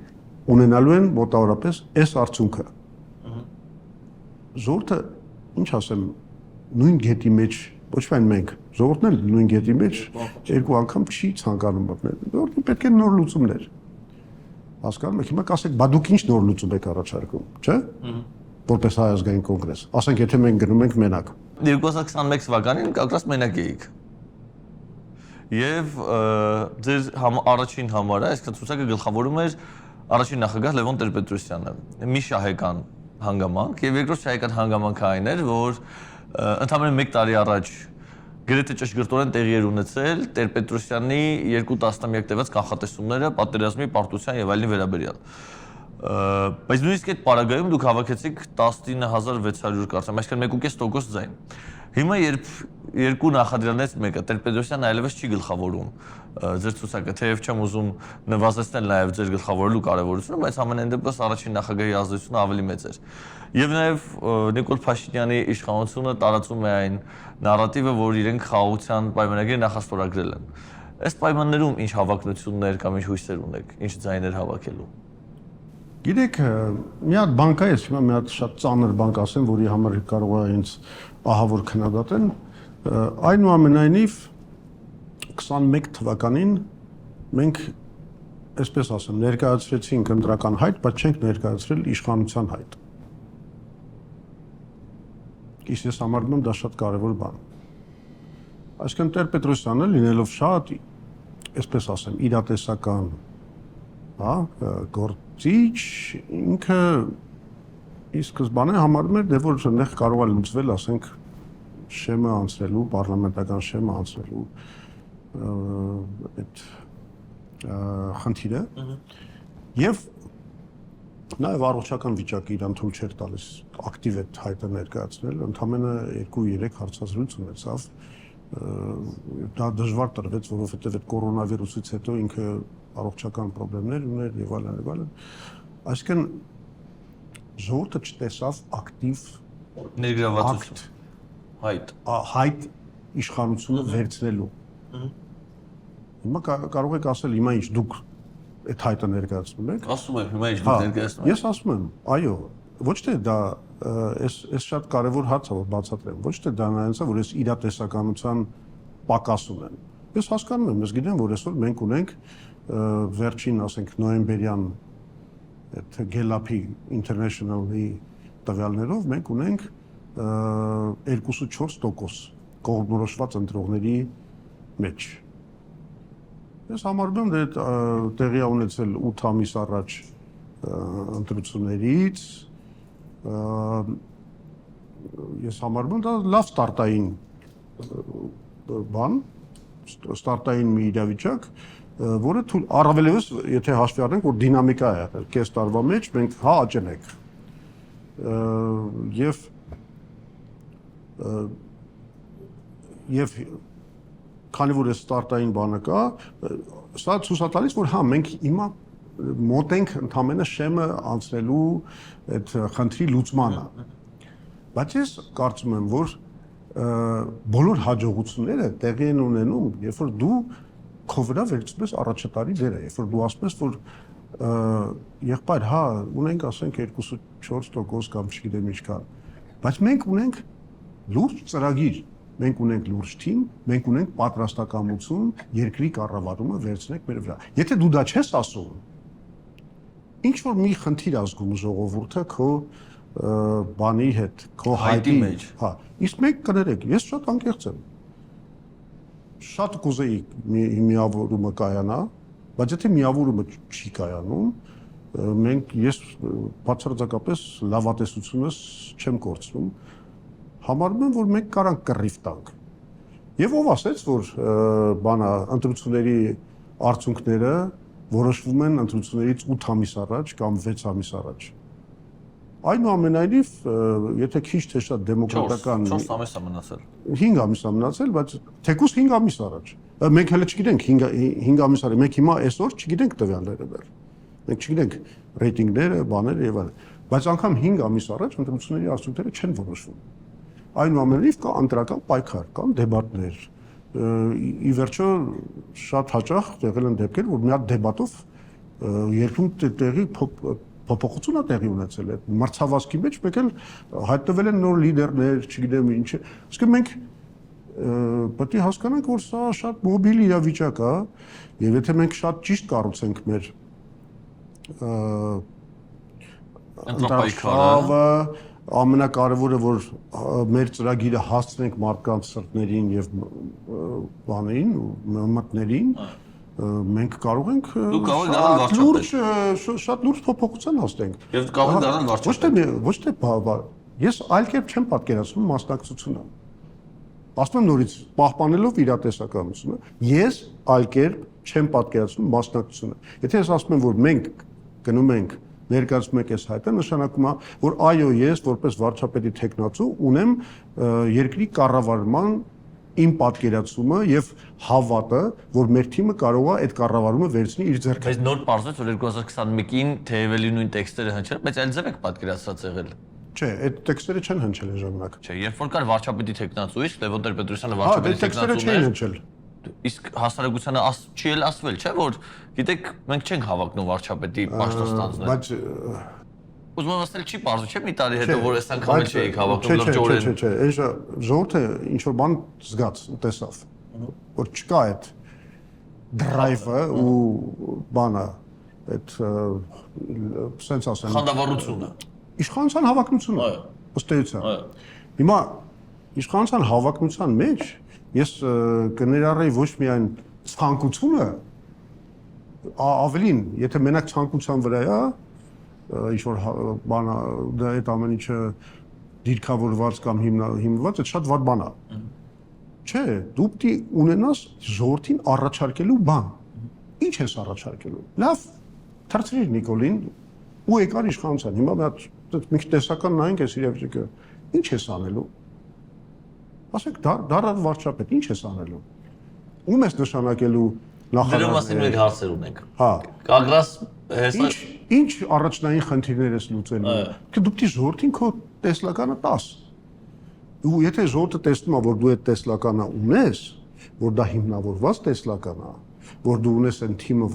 ունենալու են մոտավորապես այս արդյունքը։ Ժողովուրդը, ինչ ասեմ, նույն գետի մեջ, ոչ միայն մենք, ժողովուրդն էլ նույն գետի մեջ երկու անգամ չի ցանկանում մտնել։ Ժողովրդին պետք է նոր լուծումներ։ Հասկանում եք, հիմա կասեք, բա դուք ինչ նոր լուծում եք առաջարկում, չէ՞։ Որպես Հայ ազգային կոնգրես։ Ասենք, եթե մենք գնում ենք մենակ։ 2021 թվականին կակրած մենակ էիք։ Եվ ձեր առաջին համարը, այսինքն ցուցակը գլխավորում էր առաջին նախագահ Լևոն Տեր-Պետրոսյանը։ Մի շահեկան հանգամանք եւ երկրորդ շահեկան հանգամանքը այն էր, որ ընդամենը 1 տարի առաջ գրեթե ճշգրտորեն տեղի էր ունեցել Տեր-Պետրոսյանի 2 տասնամյակ տևած կանխատեսումները պատերազմի, պարտության եւ այլնի վերաբերյալ։ Բայց նույնիսկ այդ պարագայում դուք հավաքեցիք 19600 կարծեմ, այսինքն 1.5% ձայն։ Հիմա երբ երկու նախադրյալներից մեկը Տեր-Պետրոսյանը այլևս չի գլխավորում ձեր ցուցակը, թեև չեմ ուզում նվազեցնել նաև ձեր գլխավորելու կարևորությունը, բայց ամենայն դեպս առաջին նախագահի ազդեցությունը ավելի մեծ էր։ Եվ նաև Նիկոլ Փաշինյանի իշխանությունը տարածում է այն նարատիվը, որ իրենք խաղաղության պայմանագիր նախաստորագրել են։ Ըստ պայմաններում ինչ հավակնություններ կամ ինչ հույսեր ունեք, ինչ ձայներ հավաքելու։ Գիտեք, մի հատ բան կա, ես հիմա մի հատ շատ ծանր բան կասեմ, որի համար կարող է ինձ ահավոր քննադատեն, այնուամենայնիվ 21 թվականին մենք, այսպես ասեմ, ներկայացրեցինք ընտրական հայտ, բայց չենք ներկայացրել իշխանության հայտ։ Իսկ ես համարում եմ դա շատ կարևոր բան։ Այսինքն Տեր-Պետրոսյանը լինելով շատ, այսպես ասեմ, իրատեսական, հա, գործիչ, ինքը ի սկզբանե համարում էր, որ այնտեղ կարող է լուծվել, ասենք, շեմը անցնելու, պարլամենտական շեմը անցնելու այդ խնդիրը եւ նաեւ առողջական վիճակը իրան թույլ չէր տալիս ակտիվ այդ հայտը ներկայացնել, ընդամենը 2-3 հարցազրույց ունեցավ, դա դժվար տրվեց, որովհետեւ այդ կորոնավիրուսից հետո ինքը առողջական խնդիրներ ուներ եւ այլն։ Այսինքն ժողովուրդը չտեսավ ակտիվ ներգրավվածություն հայտ իշխանությունը վերցնելու։ Հիմա կարող եք ասել, հիմա ինչ դուք այդ հայտը ներկայացնում եք։ Ասում եմ, հիմա ինչ դուք ներկայացնում եք։ Ես ասում եմ, այո, ոչ թե դա Այս շատ կարևոր հարց է, որ բացատրեմ։ Ոչ թե դա նայած է, որ ես իրատեսականության պակաս ունեմ։ Ես հասկանում եմ, ես գիտեմ, որ այսօր մենք ունենք վերջին, ասենք, նոյեմբերյան այդ Gallup-ի International-ի տվյալներով մենք ունենք 2.4% կողմնորոշված ընտրողների մեջ։ Ես համարում եմ, որ տեղի ունեցել 8 ամիս առաջ ընտրություններից ես համարում եմ դա լավ ստարտային բան, ստարտային մի իրավիճակ, որը առավելևս եթե հաշվի առնենք, որ դինամիկա է եղել, կես տարվա մեջ մենք հա աճել ենք։ Եվ քանի որ այս ստարտային բանը կա, սա ցույց է տալիս, որ հա մենք հիմա մոտ ենք ընդամենը շեմը անցնելու այդ խնդրի լուծմանը։ Բայց ես կարծում եմ, որ բոլոր հաջողությունները տեղի են ունենում, երբ որ դու քո վրա վերցնում ես առաջատարի դերը, երբ որ դու ասում ես, որ եղբայր, հա, ունենք ասենք 2.4% կամ չգիտեմ ինչքան, բայց մենք ունենք լուրջ ծրագիր, մենք ունենք լուրջ թիմ, մենք ունենք պատրաստակամություն երկրի կառավարումը վերցնենք մեր վրա։ Եթե դու դա չես ասում, ինչ որ մի խնդիր ազգում ժողովուրդը քո բանի հետ, քո հայտի մեջ, հա, իսկ մենք կներեք, ես շատ անկեղծ եմ։ Շատ կուզեի միավորումը կայանա, բայց եթե միավորումը չի կայանում, ես բացարձակապես լավատեսությունս չեմ կորցնում, համարում եմ, որ մենք կարանք կռիվ տանք։ Եվ ով ասեց, որ ընտրությունների արդյունքները որոշվում են ընտրություններից 8 ամիս առաջ կամ 6 ամիս առաջ։ Այնուամենայնիվ, եթե քիչ թե շատ դեմոկրատական 4 ամիս է մնացել։ 5 ամիս է մնացել, բայց թեկուզ 5 ամիս առաջ։ Մենք հələ չգիտենք 5 ամիս առաջ, մենք հիմա այսօր չգիտենք տվյալները դեռ։ Մենք չգիտենք ռեյտինգները, բաները եւ այլն։ Բայց անգամ 5 ամիս առաջ ընտրությունների արդյունքները չեն որոշվում։ Այնուամենայնիվ կա ընտրական պայքար, կան դեբատներ։ Ի վերջո շատ հաճախ եղել են դեպքեր, որ մի հատ դեբատով երկրում տեղի փոփոխություն է տեղի ունեցել այդ մրցավազքի մեջ, մեկ էլ հայտնվել են նոր լիդերներ, չգիտեմ ինչ։ Իսկ մենք պետք է հասկանանք, որ սա շատ մոբիլ իրավիճակ է, եւ եթե մենք շատ ճիշտ կառուցենք մեր ընտրապայքարը, ամենակարևորը, որ մեր ծրագիրը հասցնենք մարդկանց սրտերին եւ բաներին, մտներին, մենք կարող ենք շատ լուրջ փոփոխության հասնենք։ Եվ կարող ենք դառնալ վարչապետ։ Ոչ թե ես այլ կերպ չեմ պատկերացնում մասնակցությունը։ Ասում եմ նորից, պահպանելով իրատեսականությունը, ես այլ կերպ չեմ պատկերացնում մասնակցությունը։ Եթե ես ասում եմ, որ մենք գնում ենք ներկայացնում եք այս հայտը, նշանակում է, որ այո, ես որպես վարչապետի տեխնացու ունեմ երկրի կառավարման իմ պատկերացումը եւ հավատը, որ մեր թիմը կարող է այդ կառավարումը վերցնի իր ձեռքը։ Բայց նոր պարզվեց, որ 2021-ին թեևելի նույն տեքստերը հնչել, բայց այլ ձև եք պատկերացած եղել։ Չէ, այդ տեքստերը չեն հնչել այն ժամանակ։ Չէ, երբ որ կար վարչապետի տեխնացու, իսկ Լևոն Տեր-Պետրոսյանը Հա, վարչապետի տեքստերը չէին հնչել։ Իսկ հասարակությանը չի էլ ասվել, չէ, որ գիտեք, մենք չենք հավակնում վարչապետի պաշտոնյաները։ Բայց ուզում եմ ասել, չի պարզ, չէ՞ մի տարի հետո որ այս անգամ էլ չէիք հավակնում լրջորեն։ Չէ, այն ժողովուրդը ինչ որ բան զգաց, տեսավ, որ չկա այդ դրայվը ու բանը, այդ սենց ասեմ, խանդավառությունը, իշխանության հավակնությունը, ըստ էության։ Հիմա իշխանության հավակնության մեջ ես կներառեի ոչ միայն ցանկությունը, ավելին, եթե մենակ ցանկության վրա է, ինչ որ բանը դա այդ ամեն ինչը դիրքավորված կամ հիմնված, այդ շատ վատ բան է։ Չէ, դու պետք է ունենաս ժողովրդին առաջարկելու բան։ Ինչ ես առաջարկելու։ Լավ, թարցրիր Նիկոլին ու եկար իշխանության։ Հիմա մի տեսական նայենք այս իրավիճակը։ Ինչ ես անելու։ Ասեք դառավ վարչապետ, ինչ ես անելու։ Ում ես նշանակելու նախարարը։ Դրա մասին մենք հարցեր ունենք։ Հա։ Կագրաս հեսա Ինչ առաջնային խնդիրներ ես լուծելու։ Դու պետք է ժողովրդին քո տեսլականը տաս։ Ու եթե ժողովուրդը տեսնում է, որ դու այդ տեսլականը ունես, որ դա հիմնավորված տեսլական է, որ դու ունես այն թիմը,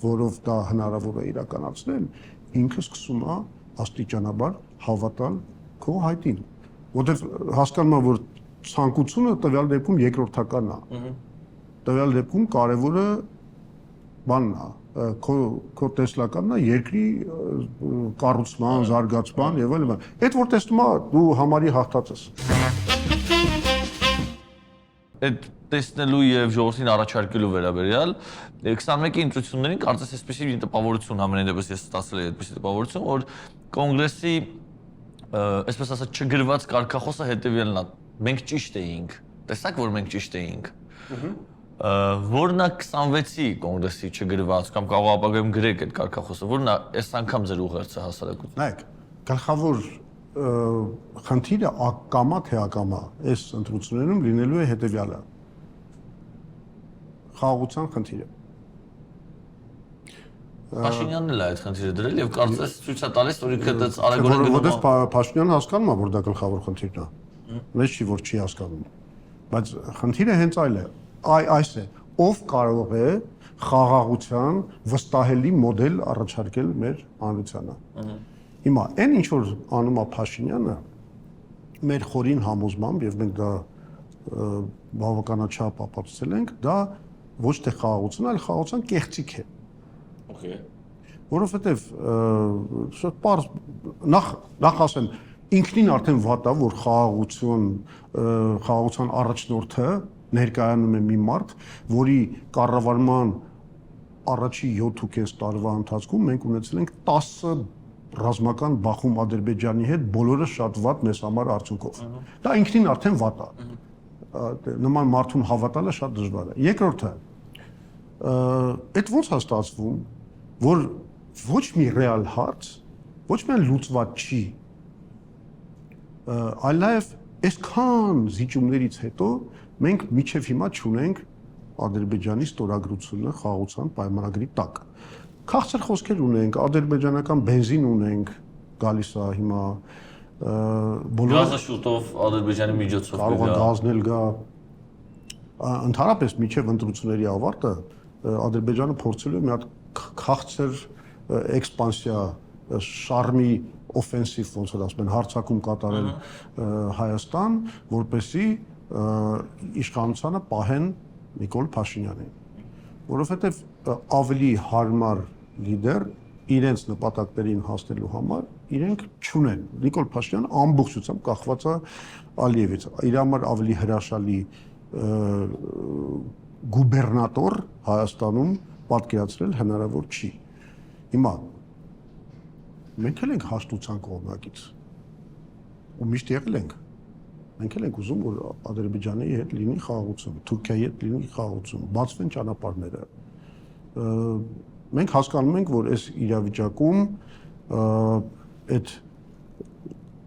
որով դա հնարավոր է իրականացնել, ինքը սկսում է աստիճանաբար հավատալ քո հայտին, որովհետև հասկանում եմ, որ ցանկությունը տվյալ դեպքում երկրորդականն է։ Տվյալ դեպքում կարևորը բանն է, քո տեսլականն է երկրի կառուցման, զարգացման եւ այլն։ Այդ որ տեսնում ես, դու համարի հաղթած ես։ Այդ տեսնելու եւ ժողովրդին առաջարկելու վերաբերյալ 21-ի ընտրություններին կարծես այսպեսի մի տպավորություն ամենայն դեպս ես ստացել եմ այդպեսի տպավորություն, որ կոնգրեսի այսպես ասած չգրված կարգախոսը հետեւյալն է. մենք ճիշտ էինք, տեսակ որ մենք ճիշտ էինք։ Որն է 26-ի կոնգրեսի չգրված կամ կարող ապագայում գրեք այդ կարգախոսը, որն է այս անգամ ձեր ուղերձը հասարակություն։ Նայեք, գլխավոր խնդիրը ակամա թե ակամա այս ընտրություններում լինելու է հետևյալը. խաղաղության խնդիրը։ Փաշինյանն էլ է այդ խնդիրը դրել եւ կարծես ցույց է տալիս, որ ինքը դա արագորեն գնում է։ Որովհետեւ Փաշինյանը հասկանում է, որ դա գլխավոր խնդիրն է։ Մեծ չի որ չի հասկանում։ Բայց խնդիրը հենց այլ է։ Այս է, ով կարող է խաղաղության վստահելի մոդել առաջարկել մեր հանրությանը։ Հիմա այն ինչ որ անում է Փաշինյանը մեր խորին համոզմամբ եւ մենք դա բավականաչափ ապացուցել ենք, դա ոչ թե խաղաղություն, այլ խաղաղության կեղծիք է։ Okay. Որովհետեւ շատ པարզ նախ ասեմ, ինքնին արդեն վատ է, որ խաղաղության առաջնորդը ներկայանում է մի մարդ, որի կառավարման առաջի 7.5 տարվա ընթացքում մենք ունեցել ենք 10 ռազմական բախում Ադրբեջանի հետ, բոլորը շատ վատ մեզ համար արդյունքով։ Դա ինքնին արդեն վատ է։ Նման մարդուն հավատալը շատ դժվար է։ Երկրորդը, այդ ոնց է ստացվում, որ ոչ մի ռեալ հարց ոչ միայն լուծված չի, այլ նաև այսքան զիջումներից հետո մենք միջև հիմա չունենք Ադրբեջանի ստորագրությունը խաղաղության պայմանագրի տակ։ Քաղցր խոսքեր ունենք, ադրբեջանական բենզին ունենք, գալիս է հիմա Գազը շուտով Ադրբեջանի միջոցով կարող է գազն էլ գա։ Ընդհանրապես միջև ընտրությունների ավարտը Ադրբեջանը փորձելու է մի հատ քաղցր էքսպանսիա, շարմի օֆենսիվ, ոնց որ ասում են, հարձակում կատարել Հայաստան, որպեսզի իշխանությանը պահեն Նիկոլ Փաշինյանին, որովհետև ավելի հարմար լիդեր իրենց նպատակներին հասնելու համար իրենք չունեն։ Նիկոլ Փաշինյանը ամբողջությամբ կախված է Ալիևից։ Իր համար ավելի հրաշալի գուբերնատոր Հայաստանում պատկերացրել հնարավոր չի։ Հիմա մենք էլ ենք հաշտության կողմնակից ու միշտ եղել ենք։ Մենք էլ ենք ուզում, որ Ադրբեջանի հետ լինի խաղաղություն, Թուրքիայի հետ լինի խաղաղություն, բացվեն ճանապարհները։ Մենք հասկանում ենք, որ այս իրավիճակում այդ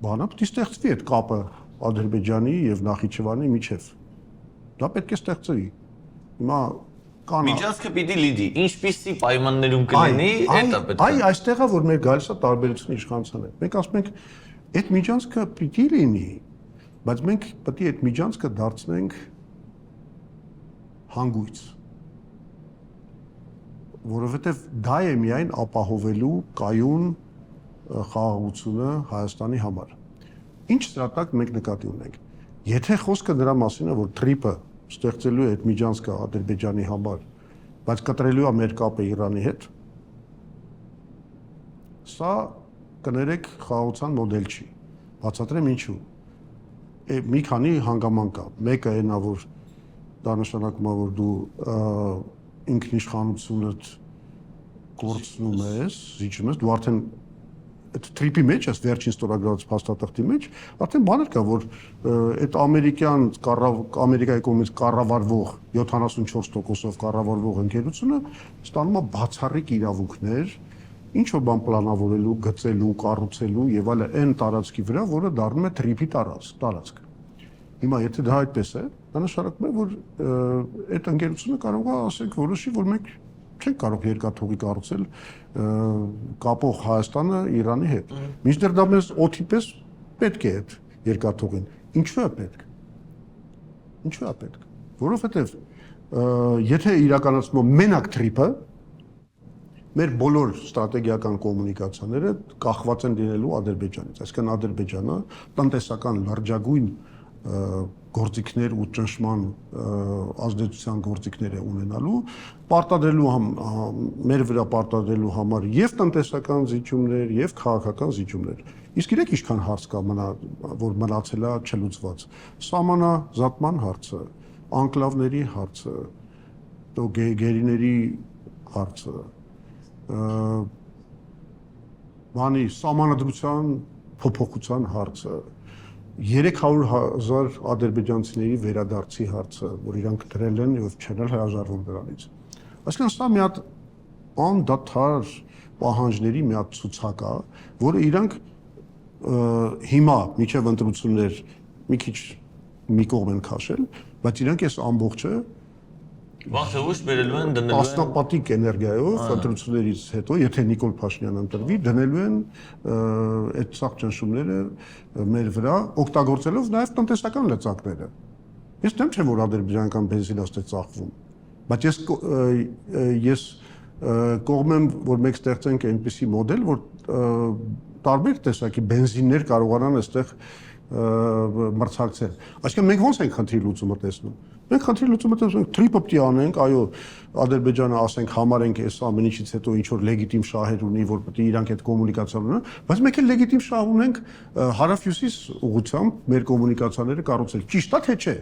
բանը պետք է ստեղծվի այդ կապը Ադրբեջանի եւ Նախիջևանի միջև։ Դա պետք է ստեղծվի։ Հիմա կան միջանցքը պիտի լիդի, ինչպիսի պայմաններում կլինի, դա պետք է։ Այստեղ է որ մեր գալիս է տարբերությունը իշխանության հետ։ Մենք ասում ենք, այդ միջանցքը պիտի լինի, բայց մենք պետք է այդ միջանցքը դարձնենք հանգույց, որովհետև դա է միայն ապահովելու կայուն խաղաղությունը Հայաստանի համար։ Ինչ դրա տակ մենք նկատի ունենք։ Եթե խոսքը նրա մասին է, որ Թրիպը ստեղծելու է այդ միջանցքը Ադրբեջանի համար, բայց կտրելու է մեր կապը Իրանի հետ, սա կներեք խաղաղության մոդել չի։ Բացատրեմ ինչու։ Մի քանի հանգամանք կա։ Մեկը այն է, որ դա նշանակում է, որ դու ինքնիշխանությունդ կորցնում ես, զիջում ես, դու արդեն այդ Թրիպի մեջ ես վերջին ստորագրված փաստաթղթի մեջ, արդեն բաներ կա, որ այդ Ամերիկայի կողմից կառավարվող 74%-ով կառավարվող ընկերությունը ստանում է բացառիկ իրավունքներ, ինչ որ բան պլանավորելու, գծելու, կառուցելու եւ այլն այն տարածքի վրա, որը դառնում է Թրիպի տարածք։ Հիմա եթե դա այդպես է, դա նշանակում է, որ այդ ընկերությունը կարող է ասենք որոշի, որ մենք չենք կարող երկաթուղի կառուցել կապող Հայաստանը Իրանի հետ։ Մինչդեռ դա մեզ օդի պես պետք է այդ երկաթուղին։ Ինչու է պետք։ Ինչու է պետք։ Որովհետև եթե իրականացնում մենակ Թրիպը, Մեր բոլոր ստրատեգիական կոմունիկացիաները կախված են լինելու Ադրբեջանից, այսինքն Ադրբեջանը տնտեսական լրջագույն գործիքներ ու ճնշման ազդեցության գործիքներ է ունենալու, պարտադրելու մեր վրա պարտադրելու համար եւ տնտեսական զիջումներ եւ քաղաքական զիջումներ։ Իսկ իրեք ինչքան հարց կա որ մնացել է չլուծված։ Սահմանազատման հարցը, անկլավների հարցը, գերիների հարցը, բանի սահմանադրության փոփոխության հարցը, 300,000 ադրբեջանցիների վերադարձի հարցը, որ իրանք դրել են եւ չեն հրաժարվում դրանից։ Այսինքն սա մի հատ անդադար պահանջների մի հատ ցուցակ է, որը իրանք հիմա միջև ընտրություններ մի քիչ մի կողմ են քաշել, բայց իրանք այս ամբողջը Վաղ-ուշ բերելու են դնելու են աստապատիկ էներգիայով ընտրություններից հետո, եթե Նիկոլ Փաշինյանը ընտրվի, դնելու են այդ ցախ ճնշումները մեր վրա, օգտագործելով նաև տնտեսական լծակները։ Ես դեմ չեմ որ ադրբեջանական բենզինը ստե ծախվում, բայց ես կողմ եմ որ մենք ստեղծենք այնպիսի մոդել, որ տարբեր տեսակի բենզիններ կարողանան այստեղ մրցակցել։ Այսինքն մենք ո՞նց ենք խնդրի լուծումը տեսնում։ Մենք խնդրի լուծումը տեսնում ենք թրիպը պիտի անենք, այո, Ադրբեջանը ասենք համարենք այս ամեն ինչից հետո ինչ որ լեգիտիմ շահեր ունի, որ պետք է իրանք այդ կոմունիկացիան ունենան, բայց մենք էլ լեգիտիմ շահ ունենք հարավ-հյուսիս ուղղությամբ մեր կոմունիկացիաները կառուցել։ Ճիշտ է թե չէ։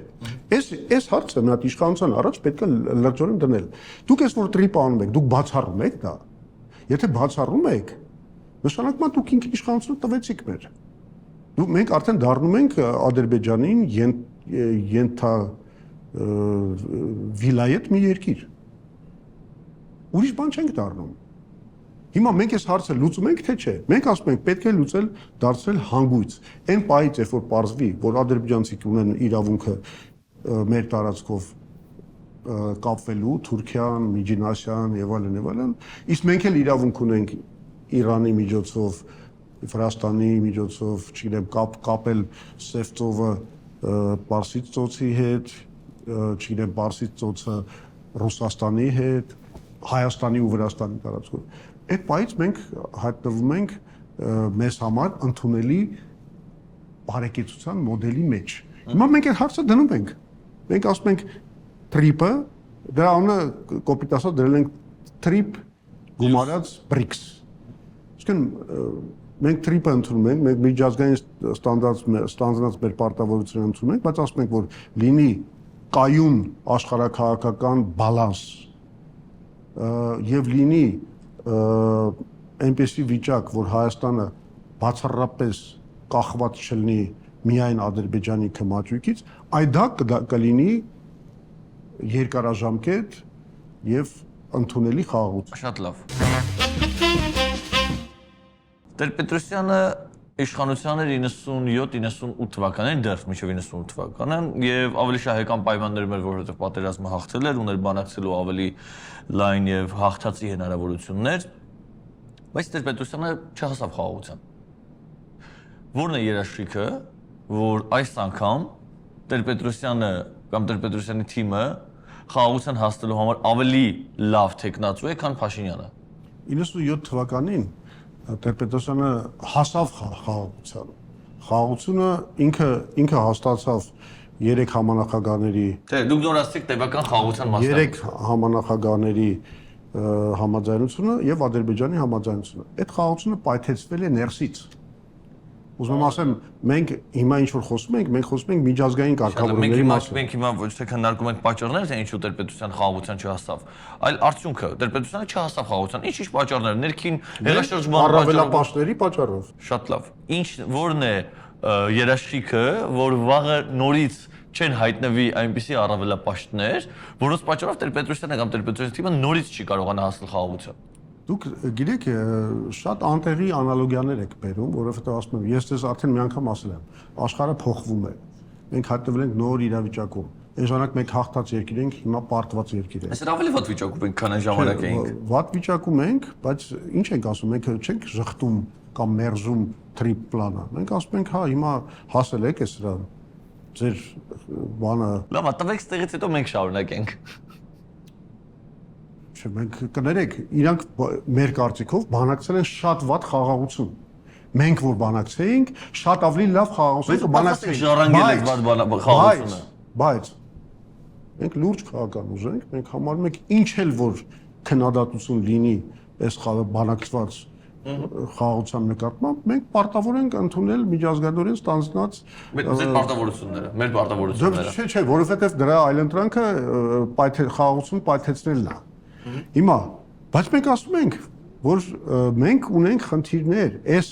Այս հարցը մի հատ իշխանության առաջ պետք է լրջորեն դնել։ Դուք այս որ տրիպ անում եք, դուք բացառում եք դա։ Եթե բացառում եք, նշանակում է դուք ինքն իշխանությունը տվեցիք մեր։ Մենք արդեն դառնում ենք Ադրբեջանին վիլայետ մի երկիր։ Ուրիշ բան չենք դառնում։ Հիմա մենք այս հարցը լուծում ենք թե չէ։ Մենք ասում ենք պետք է լուծել, դարձնել հանգույց։ Այն պահից երբ որ պարզվի, որ ադրբեջանցիք ունեն իրավունքը մեր տարածքով կապվելու, Թուրքիան, Միջին Ասիան եւ այլն, իսկ մենք էլ իրավունք ունենք Իրանի միջոցով, Վրաստանի միջոցով, չգիտեմ, կապել Սև ծովը Պարսից ծոցի հետ, չգիտեմ, Պարսից ծոցը Ռուսաստանի հետ, Հայաստանի ու Վրաստանի տարածքով։ Այդ պահից մենք հայտնվում ենք մեզ համար ընդունելի բարեկեցության մոդելի մեջ։ Հիմա մենք այդ հարցը դնում ենք։ Մենք ասում ենք տրիպը, դրա անունը կոպիտ ասած դրել ենք տրիպ գումարած BRICS։ Այսինքն մենք տրիպը ընդունում ենք, մենք միջազգային ստանդարտ մեր պարտավորությունները ընդունում ենք, բայց ասում ենք, որ լինի կայուն աշխարհաքաղաքական բալանս եւ լինի այնպեսի վիճակ, որ Հայաստանը բացառապես կախված չլինի միայն Ադրբեջանի քմաճույքից, այդ դա կլինի երկարաժամկետ եւ ընդունելի խաղաղություն։ Շատ լավ։ Տեր-Պետրոսյանը իշխանության էր 97-98 թվականին, դեռ մինչև 98 թվականն եւ ավելի շահեկան պայմաններում էր, որովհետեւ պատերազմը հաղթել էր, ուներ բանակցելու ավելի լայն եւ հաղթածի հնարավորություններ, բայց Տեր-Պետրոսյանը չհասավ խաղաղության։ Որն է երաշխիքը, որ այս անգամ Տեր-Պետրոսյանը կամ Տեր-Պետրոսյանի թիմը խաղաղության հասնելու համար ավելի լավ տեխնացու է, քան Փաշինյանը։ 97 թվականին Տեր-Պետրոսյանը հասավ խաղաղության։ Խաղաղությունը ինքը հաստատավ 3 համանախագահների դուք նոր ասացիք տևական խաղաղության մասը 3 համանախագահների համաձայնությունը եւ Ադրբեջանի համաձայնությունը։ Այդ խաղաղությունը պայթեցվել է ներսից։ Ուզում եմ ասեմ, մենք հիմա ինչ որ խոսում ենք, մենք խոսում ենք միջազգային կարգավորումների մասին։ Մենք հիմա ոչ թե քննարկում ենք պատճառները, թե ինչու Տեր-Պետրոսյանը խաղաղության չհասավ, այլ արդյունքը։ Տեր-Պետրոսյանը չհասավ խաղաղության։ Ինչ պատճառներ, ներքին հեղաշրջման առավելապաշտների պատճառով։ Շատ լավ։ Ինչ որն է երաշխիքը, որ վաղը նորից չեն հայտնվի այնպիսի առավելապաշտներ, որոնց պատճառով Տեր-Պետրոսյանը կամ Տեր-Պետրոսյանի թիմը նորից չի կարողանա հասնել խաղաղության։ Դուք գիտեք, շատ անտեղի անալոգիաներ եք բերում, որովհետև ասում եմ, ես դες արդեն մի անգամ ասել եմ, աշխարհը փոխվում է։ Մենք հայտնվել ենք նոր իրավիճակում։ Այն ժամանակ մենք հաղթած երկիր ենք, հիմա պարտված երկիր ենք։ Այսօր ավելի վատ վիճակում ենք, քան այն ժամանակ էինք։ Վատ վիճակում ենք, բայց ինչ ենք ասում, մենք չենք ժխտում կամ մերժում տրիպ պլանը։ Մենք ասում ենք, հա, հիմա հասել եք այս սրան։ Ձեր բանը լավ, տվեք ստեղից հետո մենք շարունակենք։ Չէ, մենք կներեք, իրանք մեր կարծիքով բանակցել են շատ վատ խաղաղություն։ Մենք որ բանակցեինք, շատ ավելի լավ խաղաղություն բանակցեինք։ Ժառանգել եք վատ խաղաղությունը։ Բայց մենք լուրջ քաղաքական ուժ ենք, մենք համարում ենք ինչ էլ որ քննադատություն լինի այս բանակցված խաղաղության նկատմամբ, մենք պարտավոր ենք ընդունել միջազգայինորեն ստանձնած մեր պարտավորությունները, մեր պարտավորությունները։ Չէ, որովհետև դրա այլընտրանքը խաղաղություն պայթեցնելն է։ Հիմա, բայց մենք ասում ենք, որ մենք ունենք խնդիրներ, այս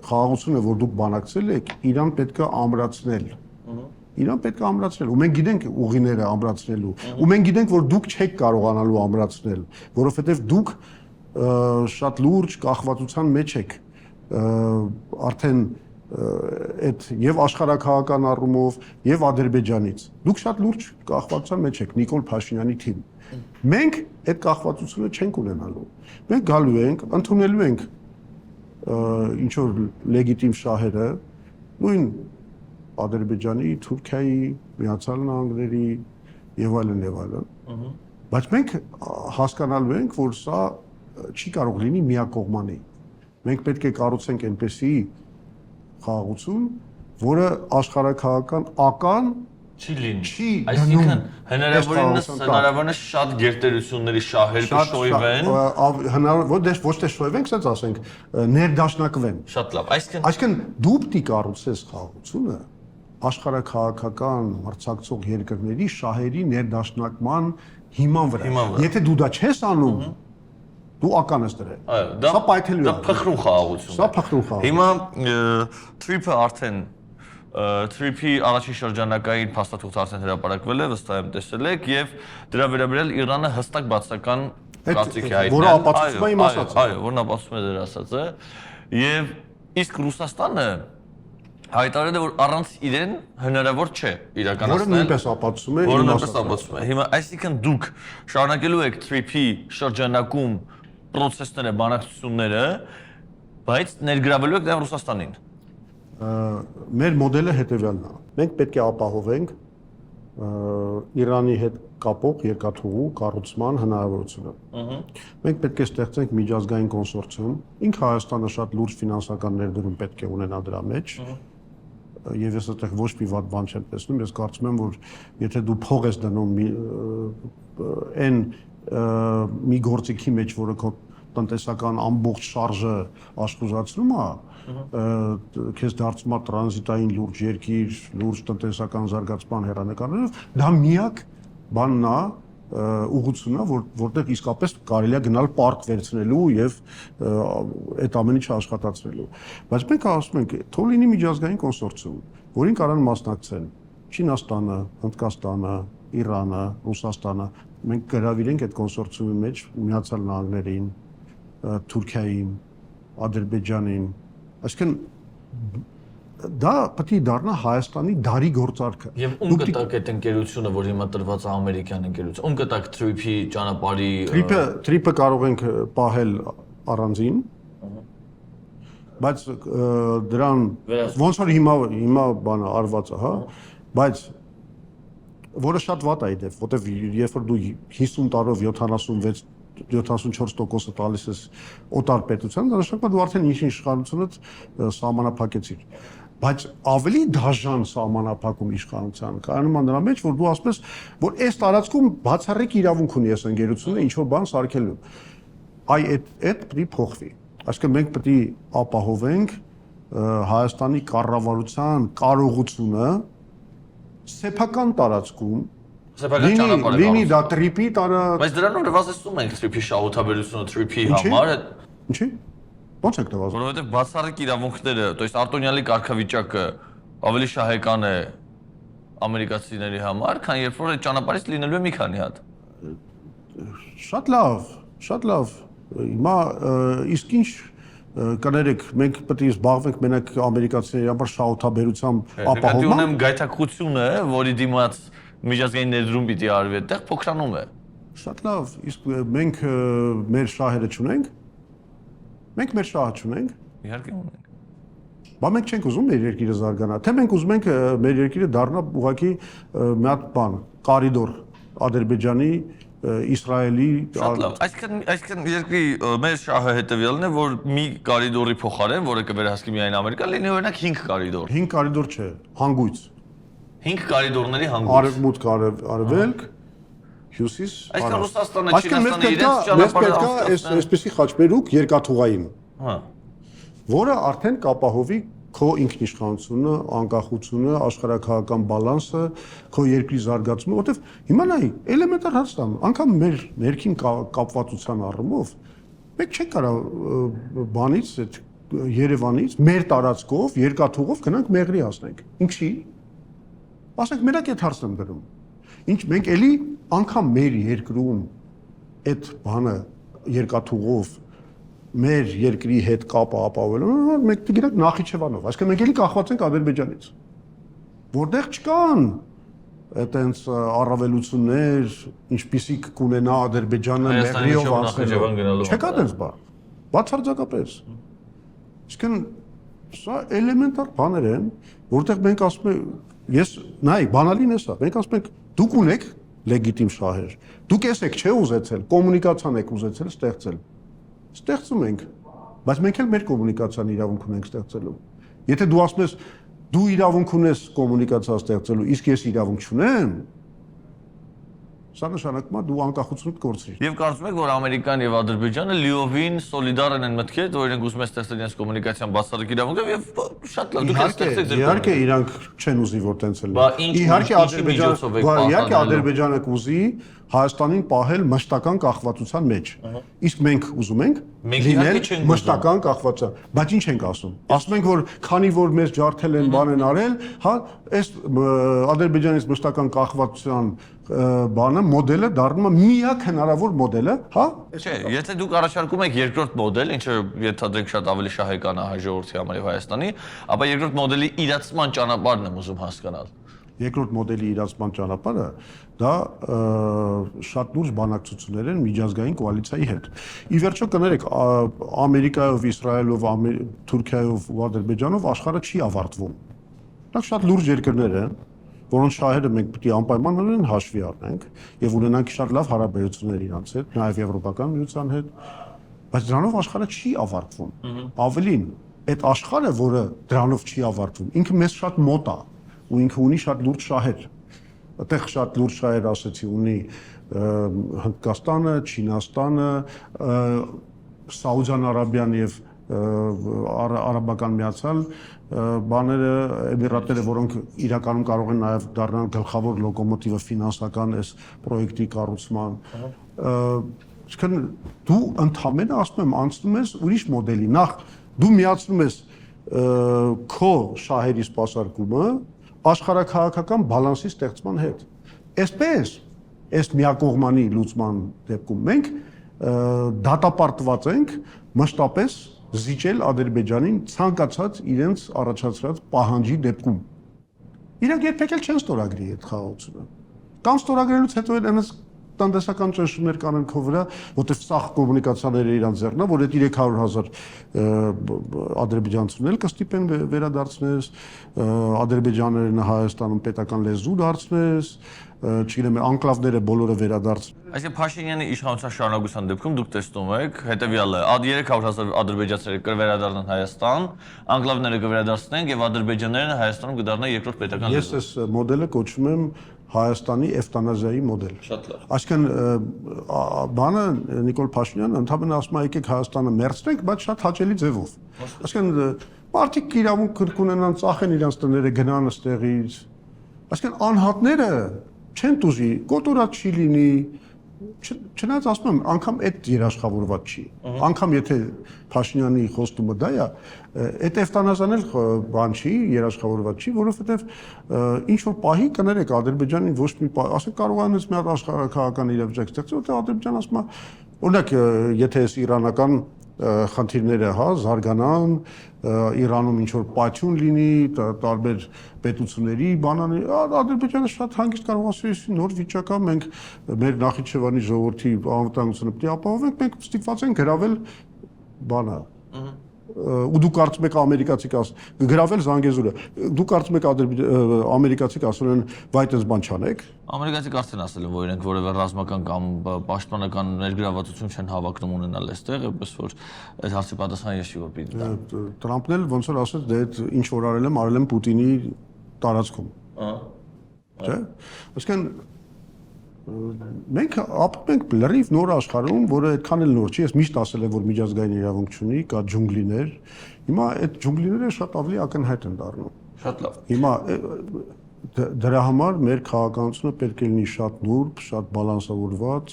խաղաղությունը, որ դուք բանակցել եք, իրան պետք է ամրացնել։ Իրան պետք է ամրացնել, ու մենք գիտենք ուղիները ամրացնելու, ու մենք գիտենք, որ դուք չեք կարողանալու ամրացնել, որովհետև դուք շատ լուրջ կախվածության մեջ եք արդեն այդ եւ աշխարհակահական առումով եւ Ադրբեջանից։ Դուք շատ լուրջ կախվածության մեջ եք Նիկոլ Փաշինյանի թիմ։ Մենք այդ կախվածությունը չենք ունենալու։ Մենք գալու ենք, ընդունելու ենք ինչ որ լեգիտիմ շահերը, նույն Ադրբեջանի, Թուրքիայի, Միացյալ Նահանգների եւ այլն։ Բայց մենք հասկանալու ենք, որ սա չի կարող լինի միակողմանի։ Մենք պետք է կառուցենք այնպեսի խաղաղություն, որը աշխարհակահական ական չի լինի։ Այսինքն հնարավորինս շատ գերտերությունների շահեր կշոյվեն, ոչ թե շոյվեն, ասած ասենք, ներդաշնակվեն։ Շատ լավ։ Այսինքն դու պիտի կառուցես խաղաղությունը աշխարհակահական մրցակցող երկրների շահերի ներդաշնակման հիման վրա։ Եթե դու դա չես անում, դու ական ես դրել։ Սա պայթելու է։ Դա փխրուն խաղաղություն է։ Սա փխրուն խաղաղություն։ Հիմա Trip-ը արդեն Trip-ի առաջին շրջանակային փաստաթուղթը արդեն հրապարակվել է, վստահ եմ տեսել եք, եւ դրա վերաբերյալ Իրանը հստակ բացական կարծիք է հայտնել։ Որը ապացուցում է իմ ասածը։ Այո, որն ապացուցում է դեր ասածը։ Եվ իսկ Ռուսաստանը հայտարարել է, որ առանց իրեն հնարավոր չէ իրականացնել։ Որը նույնպես ապացուցում է իմ ասածը։ Հիմա այսինքն դուք շարունակելու եք Trip-ի շրջանակում process-ները, բանակցությունները, բայց ներգրավելու եք նաև Ռուսաստանին։ Մեր մոդելը հետևյալն է։ Մենք պետք է ապահովենք Իրանի հետ կապող երկաթուղու կառուցման հնարավորությունը։ Մենք պետք է ստեղծենք միջազգային կոնսորցիում։ Ինքը Հայաստանը շատ լուրջ ֆինանսական ներդրում պետք է ունենա դրա մեջ։ Եվ ես այդտեղ ոչ մի վատ բան չեմ տեսնում, ես կարծում եմ, որ եթե դու փող ես դնում այն մի գործիքի մեջ, որը քո տնտեսական ամբողջ շարժը աշխուժացնում է, քեզ դարձնում է տրանզիտային լուրջ երկիր, լուրջ տնտեսական զարգացման հեռանկարներով, դա միակ բանն է, ուղղությունն է, որտեղ իսկապես կարելի է գնալ պարկ վերցնելու եւ այդ ամեն ինչը աշխատացնելու։ Բայց մենք ասում ենք, թող լինի միջազգային կոնսորցիում, որին կարան մասնակցեն Չինաստանը, Հնդկաստանը, Իրանը, Ռուսաստանը։ Մենք գրավիրենք այդ կոնսորցիումի մեջ Միացյալ Նահանգներին, Թուրքիային, Ադրբեջանին, այսինքն դա պետք է դառնա Հայաստանի դարի գործարքը։ Եվ ում կտակ այդ ընկերությունը, որ հիմա տրված է ամերիկյան ընկերություն, ում կտակ Trip-ի ճանապարհի Trip-ը կարող ենք պահել առանձին, բայց դրան ոնց որ հիմա բանը արված է, հա, բայց որը շատ վատ է իդեպ, որտեվ երբ որ դու 50 տարով 74% տալիս ես օտար պետության, դա նշանակում է դու արդեն իշխանությունդ սահմանափակեցիր։ Բայց ավելի դաժան սահմանափակում իշխանության կայանում է նրա մեջ, որ դու ասես, որ այս տարածքում բացառիկ իրավունք ունի այս ընկերությունը ինչ որ բան սարքելու։ Այդ պետք է փոխվի։ Այսինքն մենք պետք է ապահովենք Հայաստանի կառավարության կարողությունը սեփական տարածքում լինի դա Trip-ի տարածք։ Բայց դրանով նվազեցնում ենք Trip-ի շահութաբերությունը Trip-ի համար։ Ինչի՞։ Ո՞նց եք նվազում։ Որովհետև բացառիկ իրավունքները, то есть արտոնյալի կարգավիճակը ավելի շահեկան է ամերիկացիների համար, քան երբ որ այդ ճանապարհից լինելու է մի քանի հատ։ Շատ լավ։ Հիմա իսկ ինչ կներեք, մենք պետք է զբաղվենք մենակ ամերիկացիների համար շահութաբերությամբ ապահովմամբ։ Ունեմ գայթակղությունը, որի դիմաց միջազգային ներդրում պիտի արվի, այդտեղ փոքրանում է։ Շատ լավ, իսկ մենք մեր շահերը չունենք։ Մենք մեր շահը չունենք։ Իհարկե ունենք։ Բա մենք չենք ուզում մեր երկիրը զարգանա, թե մենք ուզում ենք մեր երկիրը դառնա ուղղակի մի հատ բան, կարիդոր Ադրբեջանի Իսրայելի Շատ լավ։ Այսինքն երկրի մեր շահը հետևյալն է, որ մի կորիդորի փոխարեն, որը կվերահսկի միայն Ամերիկան, լինի օրինակ 5 կորիդոր։ 5 կորիդոր չէ, հանգույց։ 5 կորիդորների հանգույց։ Արևմուտք, արևելք, հյուսիս, Այսինքն Ռուսաստանը, Չինաստանը իրենց ճանապարհը այսպեսի խաչմերուկ երկաթուղային, հա, որը արդեն կապահովի քո ինքնիշխանությունը, անկախությունը, աշխարհակահական բալանսը, քո երկրի զարգացումը, որտեվ հիմա նայ, էլեմենտար հարցն է, անգամ մեր ներքին կապվածության առումով մենք չենք կարող բանից այդ Երևանից մեր տարածքով երկաթուղով գնանք Մեղրի հասնենք։ Ինչի՞։ Ասենք մենակ այդ հարցն եմ դրում։ Ինչ մենք էլի անգամ մեր երկրում այդ բանը երկաթուղով մեր երկրի հետ կապը ապահովելու մենք գիտենք Նախիջևանով, այսինքն մենք էլի կախված ենք Ադրբեջանից, որտեղ չկան այտենց առավելություններ, ինչպիսիք կունենա Ադրբեջանը Մեղրիով անցնելով։ Չկա այդպես բան, բացարձակապես։ Այսինքն սա էլեմենտար բաներ են, որտեղ մենք ասում ենք, ես նայ, բանալին է սա, մենք ասում ենք դուք ունեք լեգիտիմ շահեր, դուք եք չէ ուզեցել, կոմունիկացիան եք ուզեցել ստեղծել։ Ստեղծում ենք, բայց մենք էլ մեր կոմունիկացիան իրավունք ունենք ստեղծելու։ Եթե դու ասում ես դու իրավունք ունես կոմունիկացիա ստեղծելու, իսկ ես իրավունք չունեմ, սա նշանակում է դու անկախությունդ կորցրիր։ Եվ կարծում եք, որ Ամերիկան եւ Ադրբեջանը լիովին սոլիդար են մտքի հետ, որ իրենք ուզում են ստեղծել իրենց կոմունիկացիան բացառիկ իրավունքով եւ շատ լավ, դուք ստեղծեք ձեր։ Իհարկե իրանք չեն ուզի որ տենց էլ։ Իհարկե Ադրբեջանը կուզի Հայաստանին պահել մշտական կախվածության մեջ։ Իսկ մենք ուզում ենք լինել մշտական կախվածության, բայց ինչ ենք ասում։ Ասում ենք որ քանի որ մեզ ջարդել են, բան են արել, հա, այս Ադրբեջանից մշտական կախվածության բանը մոդելը դառնում է միակ հնարավոր մոդելը, հա։ Չէ, եթե դուք առաջարկում եք երկրորդ մոդել, ինչը ենթադրենք շատ ավելի շահեկան է հայ ժողովրդի համար եւ Հայաստանի, ապա երկրորդ մոդելի իրացման ճանապարհն եմ ուզում հասկանալ։ Երկրորդ մոդելի իրացման ճանապարհը դա շատ լուրջ բանակցություններ են միջազգային կոալիցիայի հետ։ Ի վերջո կներեք Ամերիկայով, Իսրայելով, Թուրքիայով ու Ադրբեջանով աշխարհը չի ավարտվում։ Դա շատ լուրջ երկրներ են, որոնց շահերը մենք պետք է անպայմանորեն հաշվի առնենք եւ ունենանք շատ լավ հարաբերություններ իրանց հետ, նաեւ Եվրոպական միության հետ, բայց դրանով աշխարհը չի ավարտվում։ Ավելին, այդ աշխարհը, որը դրանով չի ավարտվում, ինքը մեզ շատ մոտ է ու ինքը ունի շատ լուրջ շահեր։ Այդտեղ շատ լուրջ շահեր ասեցի ունի Հնդկաստանը, Չինաստանը, Սաուդյան Արաբիան եւ Արաբական միացյալ բաները, Էմիրատները, որոնք իրականում կարող են նաեւ դառնալ գլխավոր լոկոմոտիվը ֆինանսական այս պրոյեկտի կառուցման։ Այսինքն դու ընդհանրապես ասում եմ անցնում ես ուրիշ մոդելի։ Նախ դու միացնում ես քո շահերի սպասարկումը աշխարհակահաղական բալանսի ստեղծման հետ։ Այսպես, այս միակողմանի լուծման դեպքում մենք դատապարտված ենք մշտապես զիջել Ադրբեջանին ցանկացած իրենց առաջացրած պահանջի դեպքում։ Իրանք երբեք էլ չեն ստորագրի այդ խաղաղությունը։ Կամ ստորագրելուց հետո էլ այնպես տնտեսական ճնշումներ կանեն քո վրա, որտեղ սախ կոմունիկացիաները իրան ձեռնա, որ այդ 300,000 ադրբեջանցիներ էլ կստիպեն վերադարձնես, ադրբեջաներն Հայաստանում պետական լեզու դարձնես, չգիտեմ, անկլավները բոլորը վերադարձնեն։ Այսինքն Փաշինյանի իշխանության շարունակության դեպքում դուք տեսնում եք հետեւյալը, 300,000 ադրբեջանցիներ կվերադառնան Հայաստան, անկլավները կվերադարձնեն եւ ադրբեջաներն Հայաստանում կդառնան երկրորդ պետական լեզու։ Ես այս մոդելը կոչում եմ Հայաստանի էվտանազիայի մոդել։ Շատ լավ։ Այսինքն բանը Նիկոլ Փաշինյանը ընդհանրապես ասում է եկեք Հայաստանը մերձենք, բայց շատ հաճելի ձևով։ Այսինքն մարդիկ իրավունք կունենան, ծախեն իրենց տները, գնան այստեղից։ Այսինքն անհատները չեն տուժի, կոտորած չի լինի, չնայած ասում եմ, անգամ այդ երաշխավորված չի։ Անգամ եթե Փաշինյանի խոստումը դա է, այդ էվտանազան էլ բան չի, երաշխավորված չի, որովհետև ինչ որ պահի կներեք Ադրբեջանին ոչ մի պահ, ասենք կարողանես մի հատ աշխարհակահաղական իրավիճակ ստեղծել, որտեղ Ադրբեջանը ասում է, օրինակ, եթե այս իրանական խնդիրները, հա, զարգանան, Իրանում ինչ որ պատյուն լինի, տարբեր պետությունների բանանի, Ադրբեջանը շատ հանգիստ կարող ասի, նոր վիճակ է, մենք մեր Նախիջևանի ժողովրդի անվտանգությունը պետք է ապահովենք, մենք ստիպված ենք գրավել բանը, ու դու կարծում եք ամերիկացի գրավել Զանգեզուրը դու կարծում եք ամերիկացի ասում են վայ այդպես բան չանեք Ամերիկացիք արդեն ասել են, որ իրենք որևէ ռազմական կամ պաշտպանական ներգրավվածություն չեն հավակնում ունենալ այստեղ, այնպես որ այդ հարցի պատասխանը ես չի որ պիտի տամ։ Տրամպն էլ ոնց որ ասեց, դե այդ ինչ որ արել եմ Պուտինի տարածքում։ Չէ՞։ Այսինքն մենք ապրում ենք լրիվ նոր աշխարհում, որը այդքան էլ նոր չի, ես միշտ ասել եմ, որ միջազգային իրավունք չունի, կա ջունգլիներ։ Հիմա այդ ջունգլիները շատ ավելի ակնհայտ են դառնում։ Շատ լավ։ Հիմա դրա համար մեր քաղաքականությունը պետք է լինի շատ նուրբ, շատ բալանսավորված,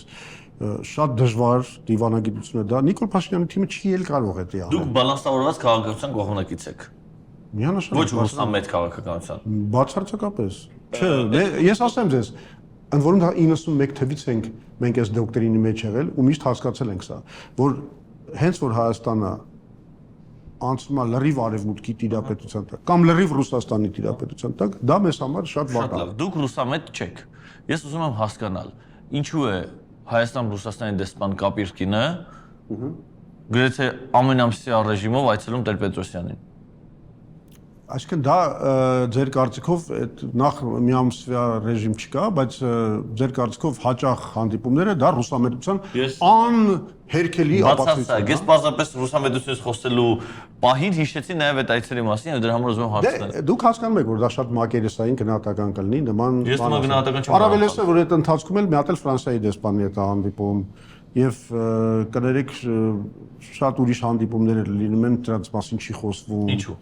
շատ դժվար դիվանագիտություն է դա։ Նիկոլ Փաշինյանի թիմը չի էլ կարող դա անել։ Դուք բալանսավորված քաղաքականության կողմնակից եք։ Միանշանակ։ Ոչ ռուսամետ քաղաքականության։ Բացարձակապես։ Չէ, ես ասեմ ձեզ, ընդ որում դա 91 թվից ենք մենք այս դոկտրինի մեջ եղել ու միշտ հասկացել ենք սա, որ հենց որ Հայաստանը անցնում է լրիվ արևմուտքի տիրապետության տակ կամ լրիվ Ռուսաստանի տիրապետության տակ, դա մեզ համար շատ վատ է։ Դուք ռուսամետ չեք։ Ես ուզում եմ հասկանալ, ինչու է Հայաստան-Ռուսաստանի դեսպան Կապիրկինը գրեթե ամենամսյա ռեժիմով այցելում Տեր-Պետրոսյանին։ Այսինքն դա ձեր կարծիքով այդ նախ միամսվա ռեժիմ չկա, բայց ձեր կարծիքով հաճախ հանդիպումները դա ռուսամետության անհերքելի ապացույց է։ Ես պարզապես ռուսամետությունից խոսելու պահին հիշեցի նաև այդ այցերի մասին, եւ դրա համար ուզում եմ հարցնել։ Դուք հասկանում եք, որ դա շատ մակերեսային գնահատական կլինի, նման Ես նման գնահատական չեմ։ Առավել էս որ այդ ընթացքում էլ մի հատ էլ Ֆրանսիայի դեսպանի հետ հանդիպում եւ կներեք շատ ուրիշ հանդիպումներ լինում են, դրանց մասին չի խոսվում։ Ինչու՞։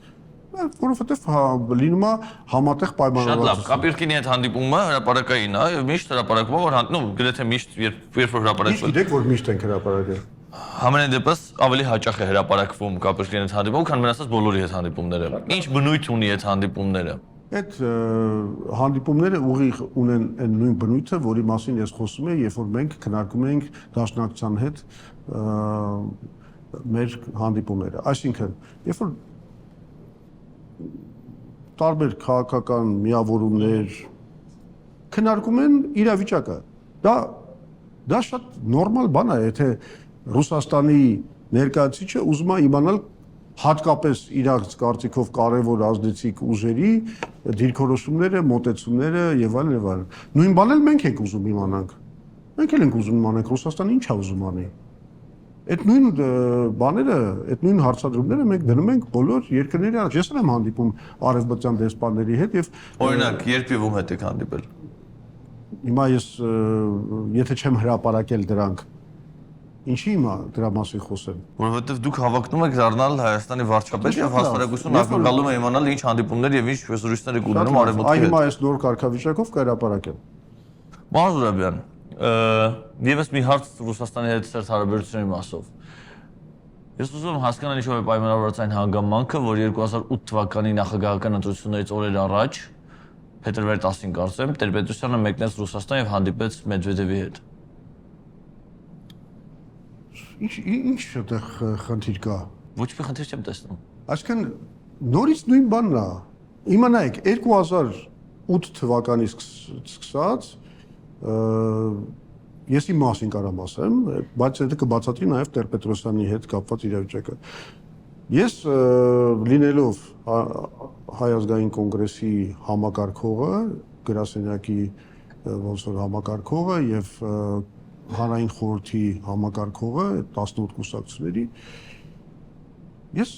Որովհետև լինում է համատեղ պայմանավորվածություն։ Շատ լավ, Կապիրկինի հետ հանդիպումը հրապարակային է, եւ միշտ հրապարակվում է, որ գրեթե միշտ երբ որ հրապարակվում։ Գիտեք, որ միշտ ենք հրապարակել։ Համենայն դեպս ավելի հաճախ է հրապարակվում Կապիրկինի հետ հանդիպումը, քան մենասած բոլորի հետ հանդիպումները։ Ինչ բնույթ ունի այդ հանդիպումները։ Այդ հանդիպումները ուղիղ ունեն այն նույն բնույթը, որի մասին ես խոսում եմ, երբ որ մենք քննարկում ենք դաշնակցության հետ մեր հանդիպումները։ Այսինքն, երբ որ տարբեր քաղաքական միավորումներ քննարկում են իրավիճակը։ Դա շատ նորմալ բան է, եթե Ռուսաստանի ներկայացուցիչը ուզում է իմանալ հատկապես իրաց կարծիքով կարևոր ազդեցիկ ուժերի դիրքորոշումները, մոտեցումները եւ այլն եւ այլն։ Նույն բանն էլ մենք ենք ուզում իմանանք։ Մենք էլ ենք ուզում իմանանք Ռուսաստանը ինչ է ուզում անի։ Այդ նույն բաները, այդ նույն հարցադրումները մենք դնում ենք բոլոր երկրների առաջ։ Ես եմ հանդիպում արևմտյան դեսպանների հետ եւ օրինակ, երբ եւ ում հետ եք հանդիպել։ Հիմա ես եթե չեմ հրապարակել դրանք, ինչի հիմա դրա մասին խոսեմ։ Որովհետեւ դուք հավակնում եք դառնալ Հայաստանի վարչապետ եւ հասարակությունը ակնկալում է իմանալ ինչ հանդիպումներ եւ ինչ ռեսուրսներ եք ունենում արևմուտքի հետ։ Հիմա այս նոր կարգավիճակով կհրապարակեմ։ Մարդ Զուրաբյան, Եվս մի հարց Ռուսաստանի հետ սերտ հարաբերությունների մասով։ Ես ուզում եմ հասկանալ ինչով է պայմանավորված այն հանգամանքը, որ 2008 թվականի նախագահական ընտրություններից օրեր առաջ, փետրվարի 10-ին կարծեմ, Տեր-Պետրոսյանը մեկնեց Ռուսաստան եւ հանդիպեց Մեդվեդևի հետ։ Ինչ այդտեղ խնդիր կա։ Ոչ մի խնդիր չեմ տեսնում։ Այսինքն նորից նույն բանն է։ Իմանայեք 2008 թվականից սկսած ես իմ մասին կարամ ասեմ, բայց դա կբացատրի նաև Տեր-Պետրոսյանի հետ կապված իրավիճակը։ Ես լինելով Հայ ազգային կոնգրեսի համակարգողը, գրասենյակի ոնց որ համակարգողը եւ հանրային խորհրդի համակարգողը 18 կուսակցությունների ես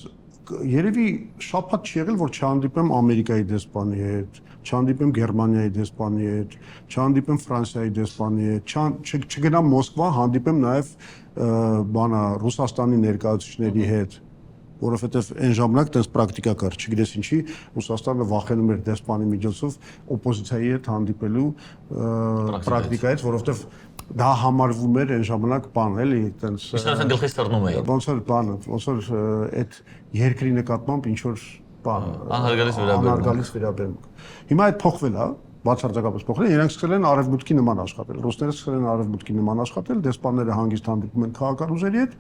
երևի շաբաթ չի եղել, որ չհանդիպեմ Ամերիկայի դեսպանի հետ, չհանդիպեմ Գերմանիայի դեսպանի հետ, չհանդիպեմ Ֆրանսիայի դեսպանի հետ, չգնամ Մոսկվա, հանդիպեմ նաև բանա Ռուսաստանի ներկայացուցիչների հետ, որովհետև այն ժամանակ տես պրակտիկա կար, չգիտես ինչի, Ռուսաստանը վախենում էր դեսպանի միջոցով օպոզիցիայի հետ հանդիպելու պրակտիկայից, որովհետև դա համարվում էր այն ժամանակ բան, էլի, այտենց Իսկական գլխի սառնում է։ ոնց որ բանը, ոնց որ այդ երկրի նկատմամբ ինչ որ բան անհարգալից վերաբերմունք։ Հիմա այդ փոխվել է, բացարձակապես փոխվել է, իրենք սկսել են արևմուտքի նման աշխատել։ Ռուսները սկսել են արևմուտքի նման աշխատել, դեսպանները հանգիստ հանդիպում են քաղաքական ուժերի հետ։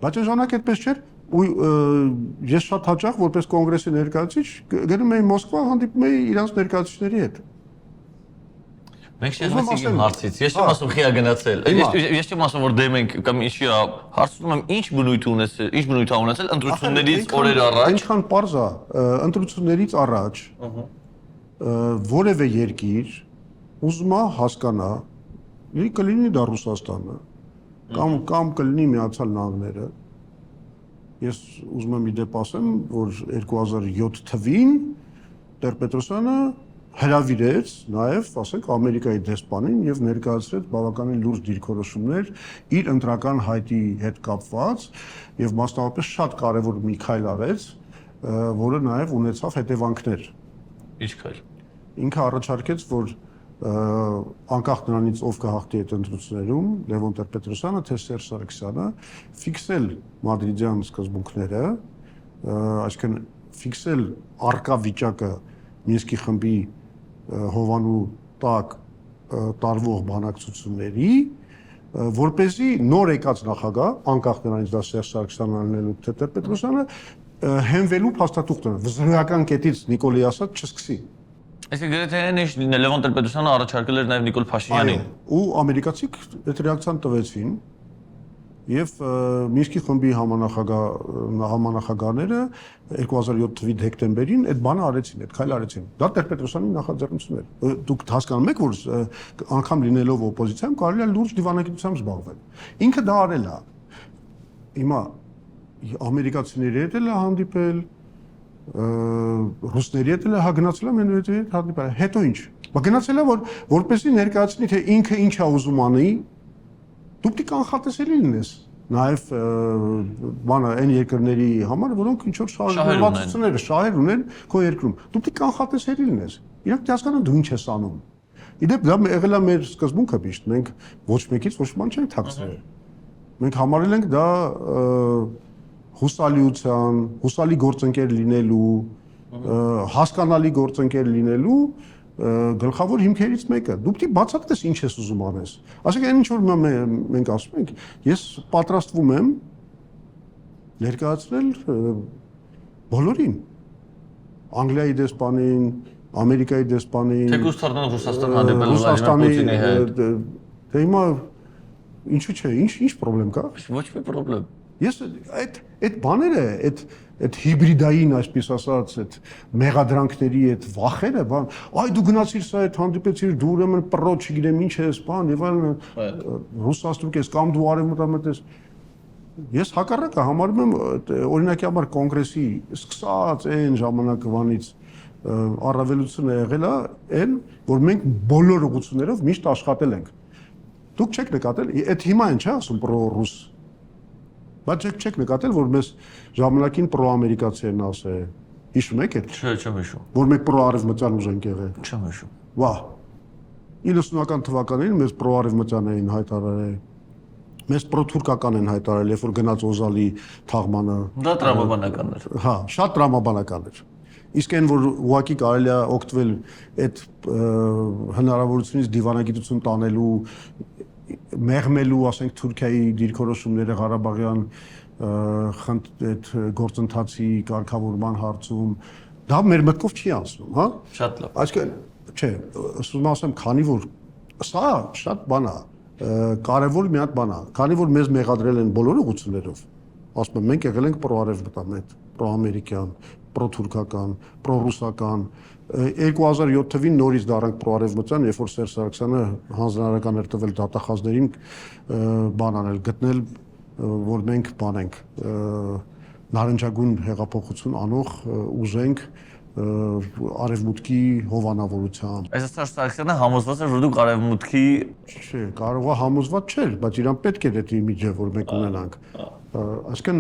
Բայց այն ժամանակ այդպես չէր, ու ես շատ հաճախ որպես կոնգրեսի ներկայացուցիչ գնում էի Մոսկվա, հանդիպում էի իրանց ներկայացուցիչների հետ։ Մենք շեղվեցինք իմ հարցից։ Ես չեմ ասում խիա գնացել։ Ես չեմ ասում որ դեմ ենք կամ ինչի է, հարցնում եմ ինչ բնույթ ա ունեցել ընտրություններից օրեր առաջ։ Այնքան պարզ է, ընտրություններից առաջ որևէ երկիր ուզում է հասկանա, կլինի դա Ռուսաստանը կամ կլինի Միացյալ Նահանգները։ Ես ուզում եմ իդեպ ասեմ, որ 2007 թվին Տեր-Պետրոսյանը հրավիրեց նաև, ասենք, Ամերիկայի դեսպանին եւ ներկայացրեց բավականին լուրջ դիրքորոշումներ իր ընտրական հայտի հետ կապված եւ մասնավորապես շատ կարեւոր մի քայլ արեց, որը նաև ունեցավ հետևանքներ։ Ինչ քայլ։ Ինքը առաջարկեց, որ անկախ նրանից ով կհաղթի այդ ընտրություններում, Լևոն Տեր-Պետրոսյանը թե Սերժ Սարգսյանը, ֆիքսել մադրիդյան սկզբունքները, այսինքն ֆիքսել արկա վիճակը Մինսկի խմբի հովանու տակ տարվող բանակցությունների, որպեսզի նոր եկած նախագահ, անկախ նրանից դա Սերժ Սարգսյանն անելու թե Տեր-Պետրոսյանը, հենվելու փաստաթուղթ տա, վզրական կետից Նիկոլի ասած չսկսի։ Այսինքն գրեթե այն Լևոն Տեր-Պետրոսյանը առաջարկել էր նաև Նիկոլ Փաշինյանին։ Ու ամերիկացիք այդ ռեակցիան տվեցին եւ Մինսկի խմբի համանախագահները 2007 թվականի դեկտեմբերին այդ բանը արեցին, այդ քայլը արեցին։ Դա Տեր-Պետրոսյանի նախաձեռնությունն էր։ Դուք հասկանում եք, որ անգամ լինելով օպոզիցիայում կարելի է լուրջ դիվանագիտությամբ զբաղվել։ Ինքը դա արել է։ Հիմա ամերիկացիների հետ էլ է հանդիպել, ռուսների հետ էլ է գնացել է Մեդվեդևի հետ հանդիպել։ Հետո ինչ։ Բա գնացել է որպեսզի ներկայացնի թե ինքը ինչ է ուզում անի, դու պետք է անխատեսելի լինես։ Նաև բանը այն երկրների համար, որոնք ինչ որ շահեր ունեն քո երկրում։ Դու պետք է անխատեսելի լինես։ Իրանք հասկանան դու ինչ ես անում։ Իդեպ դա եղել է մեր սկզբունքը միշտ։ Մենք ոչ մեկից ոչ բան չենք թաքցրել։ Մենք համարել ենք դա հուսալիության, հուսալի գործընկեր լինելու, հասկանալի գործընկեր լինելու գլխավոր հիմքերից մեկը։ Դու պետք է բացատրես ինչ ես ուզում անես։ Այսինքն այն ինչ որ մենք ասում ենք, ես պատրաստվում եմ ներկայացնել բոլորին, Անգլիայի դեսպանին, Ամերիկայի դեսպանին, թեկուզ թռնան Ռուսաստան հանդիպել Վլադիմիր Պուտինի հետ։ Դե հիմա ինչու՞ չէ, ինչ խնդրեմ կա։ Ոչ մի խնդրեմ։ Ես այդ բաները, այդ հիբրիդային, այսպես ասած, այդ մեղադրանքների այդ վախերը, բան, այ դու գնացիր սա այդ հանդիպեցիր, դու ուրեմն պրո, չգիտեմ ինչ ես, բան, եւ այլն, ռուսաստում ես կամ դու արևմուտամետ ես։ Ես հակառակը համարում եմ օրինակի համար կոնգրեսի սկսած այն ժամանակվանից առավելությունը եղել է այն, որ մենք բոլոր ուղղություններով միշտ աշխատել ենք։ Դուք չեք նկատել, այդ հիմա են չէ՞ ասում պրո-ռուս։ Բայց չեք նկատել, որ մեզ ժամանակին պրո-ամերիկացի են ասել։ Հիշում եք այդ։ Չէ, չեմ հիշում։ Որ մենք պրո-արևմտյան ուժենք եղել։ Չեմ հիշում։ Վահ։ 90-ական թվականներին մեզ պրո-արևմտյան էին հայտարարել։ Մեզ պրո-թուրքական են հայտարարել, երբ որ գնաց Օզալի թաղմանը։ Դա տրամաբանական էր։ Հա, շատ տրամաբանական էր։ Իսկ այն որ ուղղակի կարելի է օգտվել այդ հնարավորությունից դիվանագիտություն տանելու, մեղմելու, ասենք Թուրքիայի դիրքորոշումները Ղարաբաղյան այդ գործընթացի կարգավորման հարցում, դա մեր մտքով չի անցնում, հա։ Շատ լավ։ Այսինքն, չէ, ասում ասեմ, քանի որ սա շատ բան է, կարևոր մի հատ բան է, քանի որ մեզ մեղադրել են բոլոր ուղղություններով, ասում եմ, մենք եղել ենք պրո-արևմտամետ, պրո-ամերիկյան, պրո-թուրքական, պրո-ռուսական 2007 թվին նորից դառանք պրո-արևմտյան, երբ որ Սերժ Սարգսյանը հանձնարարական էր տվել դատախազներին բան անել, գտնել, որ մենք բան ենք, նարնջագույն հեղափոխություն անող ուզենք արևմուտքի հովանավորությամբ։ Այս Սերժ Սարգսյանը համոզված էր, որ դուք արևմուտքի չէ, կարող է համոզված չէր, բայց իրան պետք է այդ իմիջը, որ մենք ունենանք։ Այսինքն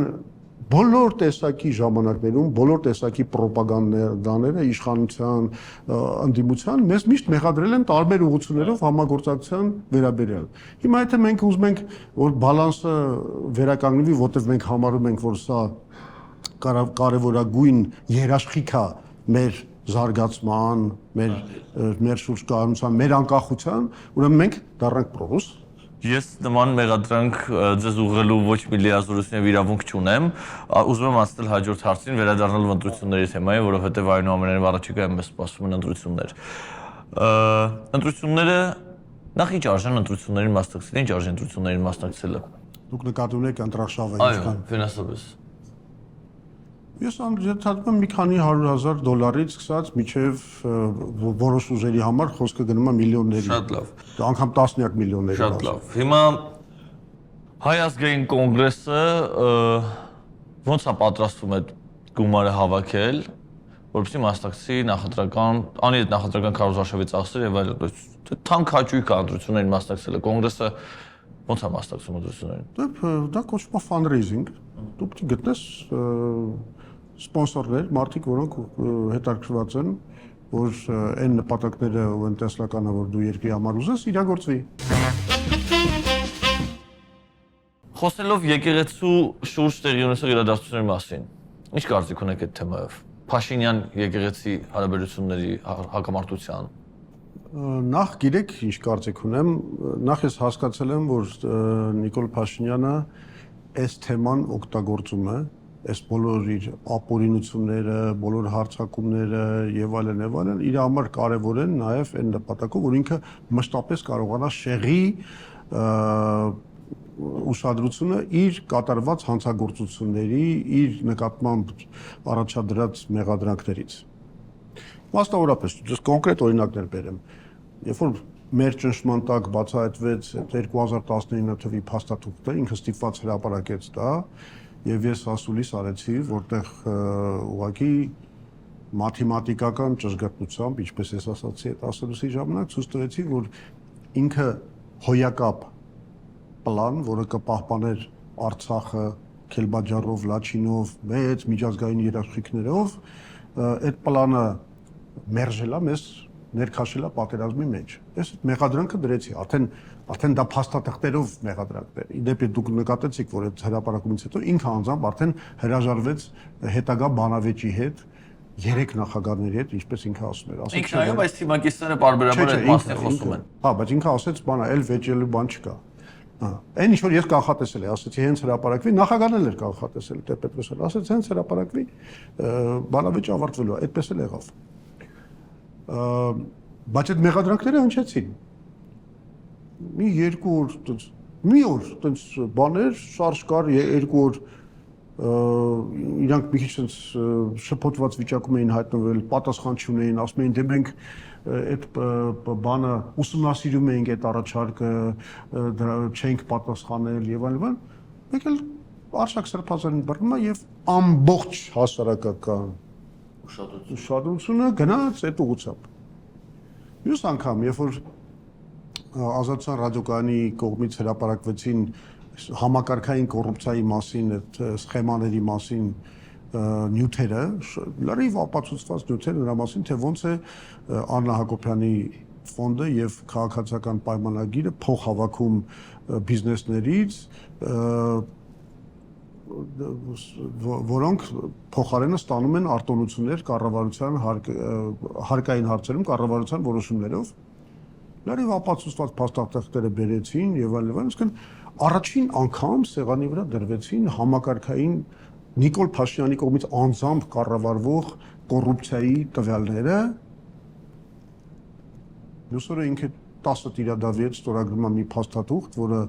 բոլոր տեսակի ժամանակներում, բոլոր տեսակի ռոպագանդաները իշխանության, ընդդիմության մեզ միշտ մեղադրել են տարբեր ուղղություններով համագործակցության վերաբերյալ։ Հիմա եթե մենք ուզում ենք, որ բալանսը վերականգնվի, որտեղ մենք համարում ենք, որ սա կարևորագույն երաշխիք է մեր զարգացման, մեր շուրջ կառուցման, մեր անկախության, ուրեմն մենք դառնանք պրոռուս։ Ես նման մեղադրանք ձեզ ուղղելու ոչ մի լիազորություն եւ իրավունք չունեմ։ Ուզում եմ անցնել հաջորդ հարցին, վերադառնալ ընտրությունների թեմային, որովհետեւ այնուամենայնիվ առաջիկայում մեզ սպասում են ընտրություններ։ Ընտրությունները Նախ ինչ արժան ընտրություններին մասնակցել, ինչ արժան ընտրություններին մասնակցելը։ Դուք նկատի ունեք ընտրախշավը Այո, ինչքան։ ֆինանսապես։ Ես անդրադառնում եմ մի քանի $100,000-ից սկսած մինչև որոշ ուժերի համար խոսքը գնում է միլիոնների։ Շատ լավ։ Անգամ տասնյակ միլիոնների։ Շատ լավ։ Հիմա Հայ ազգային կոնգրեսը ո՞նց է պատրաստվում այդ գումարը հավաքել, որովհետեւ մասնակցի նախընտրական, անի այդ նախընտրական քարոզարշավի ծախսեր եւ այլն։ Թանկ հաճույք է ընտրություններին մասնակցելը։ Կոնգրեսը ո՞նց է մասնակցում ընտրություններին։ Դա կոչվում է fundraising։ Դու պետք է գտնես սպոնսորներ, մարդիկ, որոնք հետաքրքրված են, որ այն նպատակները ու այն տեսլականը, որ դու երկրի համար ուզես, իրագործվի։ Խոսելով եկեղեցու շուրջ տեղի ունեցող իրադարձությունների մասին, ինչ կարծիք ունեք այդ թեմայով։ Փաշինյան եկեղեցի հարաբերությունների հակամարտության։ Նախ գիտեք ինչ կարծիք ունեմ, նախ ես հասկացել եմ, որ Նիկոլ Փաշինյանը այս թեման օգտագործում է, այս բոլոր իր ապօրինությունները, բոլոր հարձակումները եւ այլն, իր համար կարեւոր են նաեւ այն նպատակով, որ ինքը մշտապես կարողանա շեղի ուշադրությունը իր կատարված հանցագործությունների, իր նկատմամբ առաջադրած մեղադրանքներից։ Մասնավորապես, ես կոնկրետ օրինակներ բերեմ։ Երբ որ մեր ճնշման տակ բացահայտվեց 2019 թվականի փաստաթուղթը, ինքը ստիպված հրապարակեց դա, եւ ես ասուլիս արեցի, որտեղ ուղղակի մաթեմատիկական ճշգրտությամբ, ինչպես ես ասացի այդ ասելուսի ժամանակ, ցույց տվեցի, որ ինքը հոյակապ պլան, որը կպահպաներ Արցախը Քելբաջարով, Լաչինով, մեծ միջազգային երաշխիքներով, այդ պլանը մերժելա մեզ ներքաշելա պատերազմի մեջ։ Ես այդ մեղադրանքը դրեցի, արդեն դա փաստաթղթերով մեղադրանքներ։ Իդեպ դուք նկատեցիք, որ այդ հրապարակումից հետո ինքը անձամբ արդեն հրաժարվեց հետագա բանավեճի հետ, 3 նախագահների հետ, ինչպես ինքը ասում էր։ Ինքն այո, բայց թիմակիցները բարբերաբար այդ մասն խոսում են։ Հա, բայց ինքը ասեց, բանա, էլ վեճելու բան չկա։ Այն ինչ որ ես կանխատեսել եմ, ասեցի հենց հրապարակվի, նախագահն էլ էր կանխատեսել, Տեր-Պետրոսյանը, ասեց հենց հրապարակվի, բանավեճը ավարտվելու է, այդպես էլ եղավ։ Բայց այդ մեղադրանքները հնչեցին։ Մի օր տենց բաներ, շարժ կար, 2 օր իրանք մի քիչ տենց շփոթված վիճակում էին հայտնվել, պատասխան չունեին, ասում էին դե մենք այդ բանը ուսումնասիրում էինք այդ առաջարկը, դրա չենք պատասխանել եւ այլն, մեկ էլ Արշակ Սրբազանին բռնում է եւ ամբողջ հասարակական ուշադրությունը գնաց այդ ուղղությամբ։ Մյուս անգամ, երբ որ Ազատության ռադիոկայանի կողմից հրապարակվեցին համակարգային կոռուպցիայի մասին, այդ սխեմաների մասին նյութերը, լրիվ ապացուցված նյութեր նրա մասին, թե ոնց է Աննա Հակոբյանի ֆոնդը եւ քաղաքացիական պայմանագիրը փոխհավաքում բիզնեսներից, որոնք փոխարենը ստանում են արտոնություններ կառավարության հարկային հարցերում կառավարության որոշումներով, լրիվ ապացուցված փաստաթղթերը բերեցին եւ այլն, այսինքն առաջին անգամ սեղանի վրա դրվեցին համակարգային Նիկոլ Փաշինյանի կողմից անձամբ կառավարվող կոռուպցիայի տվյալները։ Մյուսօրը ինքը 10 տիրադավիեց ստորագրում է մի փաստաթուղթ, որը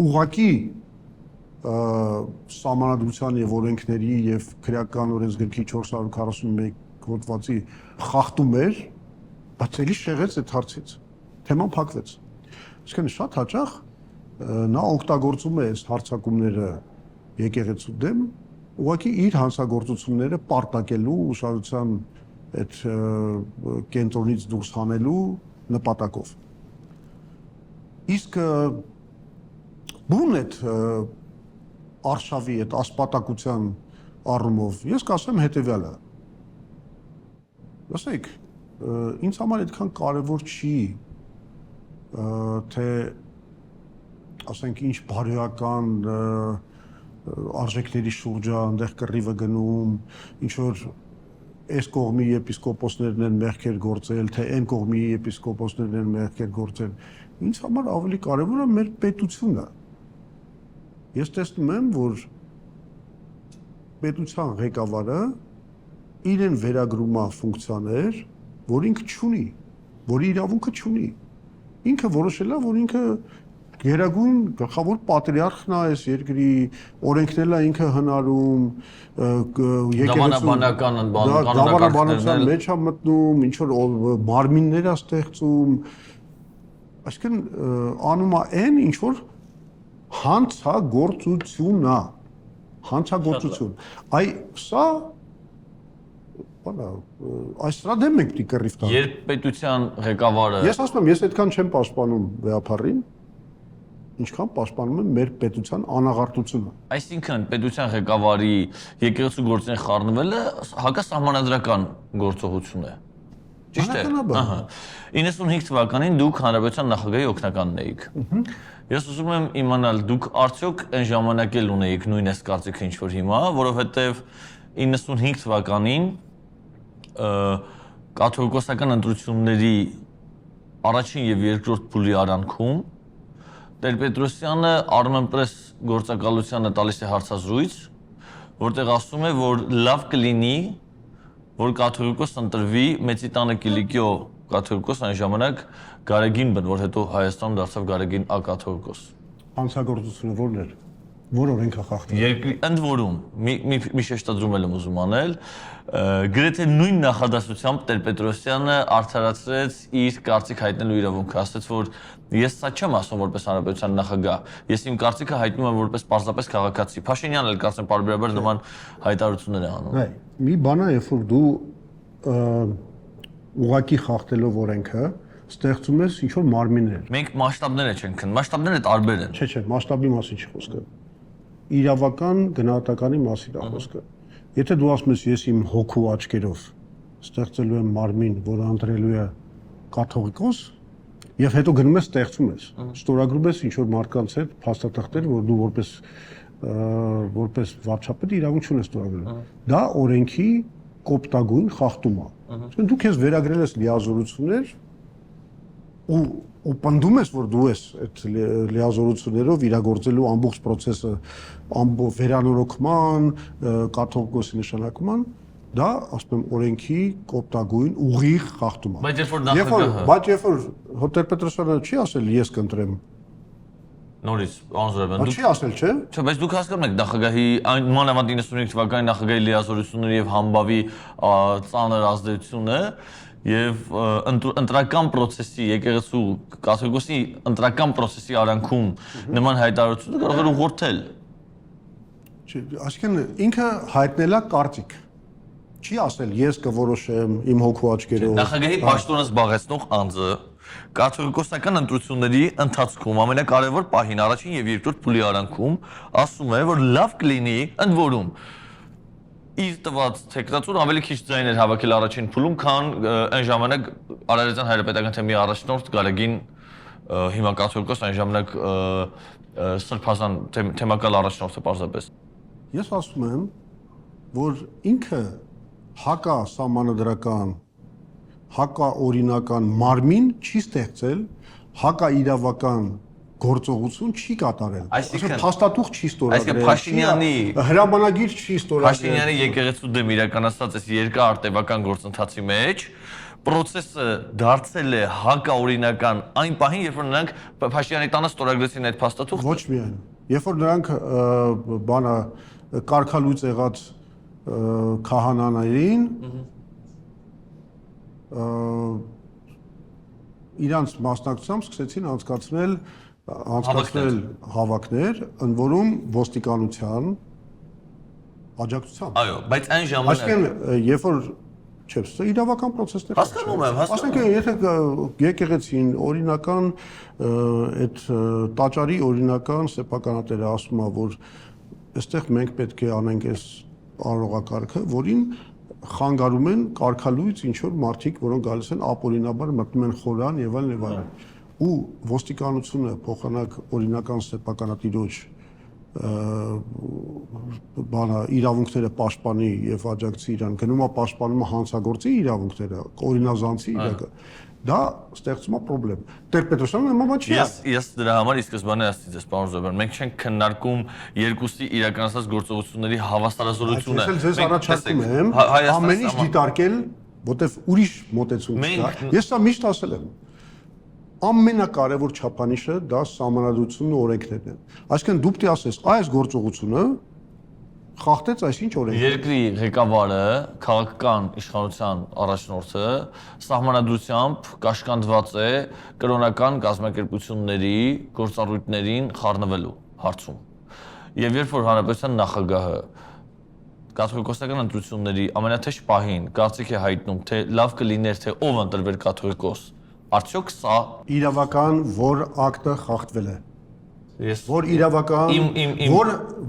ուղղակի սահմանադրության եւ օրենքների եւ քրեական օրենսգրքի 441 հոդվածի խախտում էր, բայց էլի շեղեց այդ հարցից։ Թեման փակվեց։ Իսկն շատ հաճախ նա օգտագործում է այս հարձակումները եկեղեցու դեմ, ուղղակի իր հանցագործությունները պարտակելու ուշադրության այդ կենտրոնից դուրս հանելու նպատակով։ Իսկ բուն այդ արշավի այդ ասպատակության առումով ես կասեմ հետեւյալը։ Լսեք, ինձ համար այդքան կարևոր չի թե ասենք ինչ բարոյական արժեքների շուրջ այնտեղ կռիվը գնում, ինչ որ այս կողմի եպիսկոպոսներն են մեղքեր գործել, թե այն կողմի եպիսկոպոսներն են մեղքեր գործել։ Ինձ համար ավելի կարևոր է մեր պետությունը։ Ես տեսնում եմ, որ պետության ղեկավարը իրեն վերագրում է ֆունկցիաներ, որ ինքը չունի, որի իրավունքը չունի։ ինքը որոշել է, որ ինքը գերագույն գլխավոր պատրիարխն է այս երկրի, օրենքներն է ինքը հնարում, Դավանաբանական մեջ է մտնում, ինչ որ մարմիններ է ստեղծում, այսինքն անում է այն, ինչ որ հանցագործություն է, հանցագործություն։ Սա այս սրա դեմ ենք պիտի կռիվ տանք։ Երբ պետության ղեկավարը Ես ասում եմ, ես այդքան չեմ պաշտպանում վեհապարին, ինչքան պաշտպանում եմ մեր պետության անաղարտությունը։ Այսինքն պետության ղեկավարի եկեղեցու գործին խառնվելը հակասահմանադրական գործողություն է։ Ճիշտ է։ Ահա։ 95 թվականին դուք հանրապետության նախագահի օգնականն էիք։ Ես ուզում եմ իմանալ, դուք արդյոք այն ժամանակ էլ ունեիք նույն այս կարծիքը ինչ որ հիմա, որովհետև 95 թվականին կաթողիկոսական ընտրությունների առաջին եւ երկրորդ փուլի արանքում Տեր-Պետրոսյանը Armenpress գործակալությանը տալիս է հարցազրույց, որտեղ ասում է, որ լավ կլինի, որ կաթողիկոս ընտրվի Մեծի տանը Կիլիկիո կաթողիկոս այն ժամանակ Գարեգին բն, որ հետո Հայաստանում դարձավ Գարեգին ակաթողիկոս։ Հանցագործությունը որն էր։ Որ օրենքա խախտել։ Երկրի ընդ որում մի շեշտադրում եմ ուզում անել, գրեթե նույն նախադասությամբ Տեր-Պետրոսյանը արդարացրեց իր կարծիք հայտնելու իրավունքը, ասաց, որ ես սա չեմ ասում որպես հանրապետության նախագահ, ես իմ կարծիքը հայտնում եմ որպես պարզապես քաղաքացի։ Փաշինյանն էլ կարծեմ պարբերաբար նման հայտարարություններ է անում։ Մի բան է, երբ որ դու ուղակի խախտելով օրենքը ստեղծում ես ինչ որ մարմիններ։ Մենք մասշտաբները չենք քննում, մասշտաբները տարբեր են։ Չէ, մասշտաբի մասին չի խոսքը։ Իրավական գնահատականի մասին է խոսքը։ Եթե դու ասում ես ես իմ հոգու աչքերով ստեղծելու եմ մարմին, որը ընտրելու է կաթողիկոս, եւ հետո գնում ես ստեղծում ես, ստորագրում ես ինչ որ մարդկանց հետ փաստաթղթեր, որ դու որպես վարչապետ իրավունք չունես ստորագրել։ Դա օրենքի կոպտագույն խախտում է։ Այսինքն դու քեզ վերագրել ես լիազորություններ ու պնդում ես, որ դու ես այդ լիազորություններով իրագործելու ամբողջ process-ը վերանորոգման, կաթողիկոսի նշանակման, դա, ասում եմ, օրենքի կոպտագույն ուղիղ խախտում է։ Բայց երբ որ նախագահը Բայց երբ որ Տեր-Պետրոսյանը չի ասել ես կընտրեմ։ Նորից անզորաբան Չի ասել, չէ՞։ Չէ, բայց դուք հասկանում եք նախագահի մանավանդ 95 թվականի նախագահի լիազորությունների եւ համբավի ծանր ազդեցությունը եւ ընտրական process-ի եկեղեցու կաթողիկոսի ընտրական process-ի արանքում նման հայտարարությունը կարող է ուղղորդել։ Այսինքն ինքը հայտնել է կարծիք։ Չի ասել ես կորոշեմ իմ հոգու աչքերով։ Նախագահի պաշտոնը զբաղեցնող անձը կաթողիկոսական ընտրությունների ընթացքում ամենակարևոր պահին առաջին եւ երկրորդ փուլի արանքում ասում է, որ լավ կլինի ընդ որում իր տված տեխնատուր ավելի քիչ ձայն էր հավաքել առաջին փուլում, քան այն ժամանակ Արարատյան հայրապետական թեմի առաջնորդ Գարեգին հիմա կաթողիկոս այն ժամանակ սրբազան թեմակալ առաջնորդը պարզապես։ Ես ասում եմ, որ ինքը հակա սահմանադրական, հակա օրինական մարմին չի ստեղծել, հակա իրավական գործողություն չի կատարել։ Այսինքն փաստաթուղթ չի ստորագրել։ Այսինքն Փաշինյանի հրամանագիր չի ստորագրել։ Փաշինյանի եկեղեցու դեմ իրականացած այս երկար տևական գործընթացի մեջ process-ը դարձել է հակաօրինական այն պահին, երբ որ նրանք Փաշինյանի տանը ստորագրեցին այդ փաստաթուղթը։ Ոչ միայն։ Երբ որ նրանք բանը կարգալույծ եղած քահանաներին իրանց մասնակցությամբ սկսեցին անցկացնել հավաքներ, ընդ որում ոստիկանության աջակցությամբ։ Այո, բայց այն ժամանակ Այսինքն, երբ որ չէ, իրավական process-ներ։ Հասկանում եմ, Ասենք, եթե եկեղեցին օրինական այդ տաճարի օրինական սեփականատերը ասում է, որ այստեղ մենք պետք է անենք այս արարողակարգը, որին խանգարում են կարգալույց ինչ որ մարդիկ, որոնք գալիս են ապօրինաբար մտնում են խորան եւ այլն եւ այլն։ Ու ոստիկանությունը փոխանակ օրինական սեփականատիրոջ բանը իրավունքները պաշտպանի եւ աջակցի իրան, գնում է պաշտպանում է հանցագործի իրավունքները, օրինազանցի իրավունքը։ Դա ստեղծում է խնդրեմ։ Տեր-Պետրոսյանը նման բան չի ասել։ Ես դրա համար ի սկզբանե ասացի ձեզ, պարոն Զոբյան, մենք չենք քննարկում երկուսի իրականացած գործողությունների հավասարազորությունը։ Ես ձեզ առաջարկում եմ ամեն ինչ դիտարկել, որտեվ ուրիշ մոտեցում չկա։ Ես սա միշտ ասել եմ։ ամենակարևոր չափանիշը դա սահմանադրությունն ու օրենքներն են։ Այսինքն դու պետք է ասես, այս գործողությունը խախտեց այսինչ օրենքներ։ Երկրի ղեկավարը, քաղաքական իշխանության առաջնորդը սահմանադրությամբ կաշկանդված է կրոնական կազմակերպությունների գործառույթներին խառնվելու հարցում։ Եվ երբ որ հանրապետության նախագահը կաթողիկոսական ընտրությունների ամենաթեժ պահին կարծիք է հայտնում, թե լավ կլիներ, թե ով ընտրվեր կաթողիկոս, արդյոք սա իրավական որ ակտը խախտվել է։ ես Որ իրավական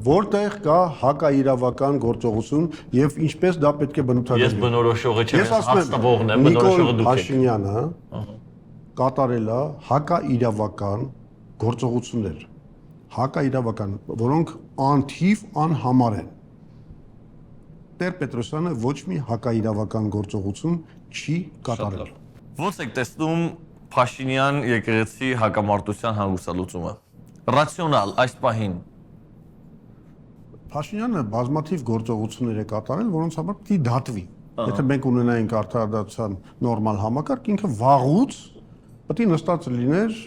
որտեղ կա հակաիրավական գործողություն եւ ինչպես դա պետք է բնութագրվի։ ես բնորոշողը չեմ, Ես ես ասում հաստատողն եմ, եմ, բնորոշողը Նիկոլ դուք եք։ Փաշինյանը կատարել է հակաիրավական գործողություններ, հակաիրավական, որոնք անթիվ անհամար են։ Տեր Պետրոսյանը ոչ մի հակաիրավական գործողություն չի կատարել։ Ո՞նց եք տեսնում Փաշինյան եկեղեցի հակամարտության հանգուցալուծումը։ Ռացիոնալ այս պահին Փաշինյանը բազմաթիվ գործողություններ է կատարել, որոնց համար պետք է դատվի։ Եթե մենք ունենայինք արդարադատության նորմալ համակարգ, ինքը վաղուց պետք է նստած լիներ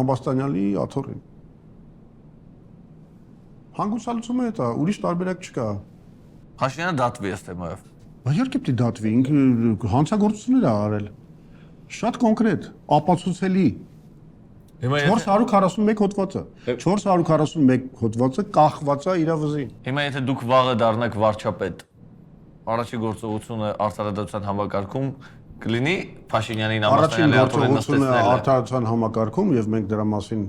ամբաստանյալի աթոռին։ Հանգուցալուծումը է դա, ուրիշ տարբերակ չկա։ Փաշինյանը դատվի այս թեմայով։ Բայց իհարկե պետք է դատվի, ինքը հանցագործություններ է արել։ Շատ կոնկրետ, ապացուցելի։ Հիմա 441 հոդվածը, 441 հոդվածը կախված է իր վզին։ Հիմա եթե դուք վաղը դառնաք վարչապետ, առաջի գործողությունը արդարադատության համակարգում կլինի Փաշինյանին Առաջին ամբաստանյալի աթոռին գործողությունը նստեցնելը։ արդարացան համակարգում եւ մենք դրա մասին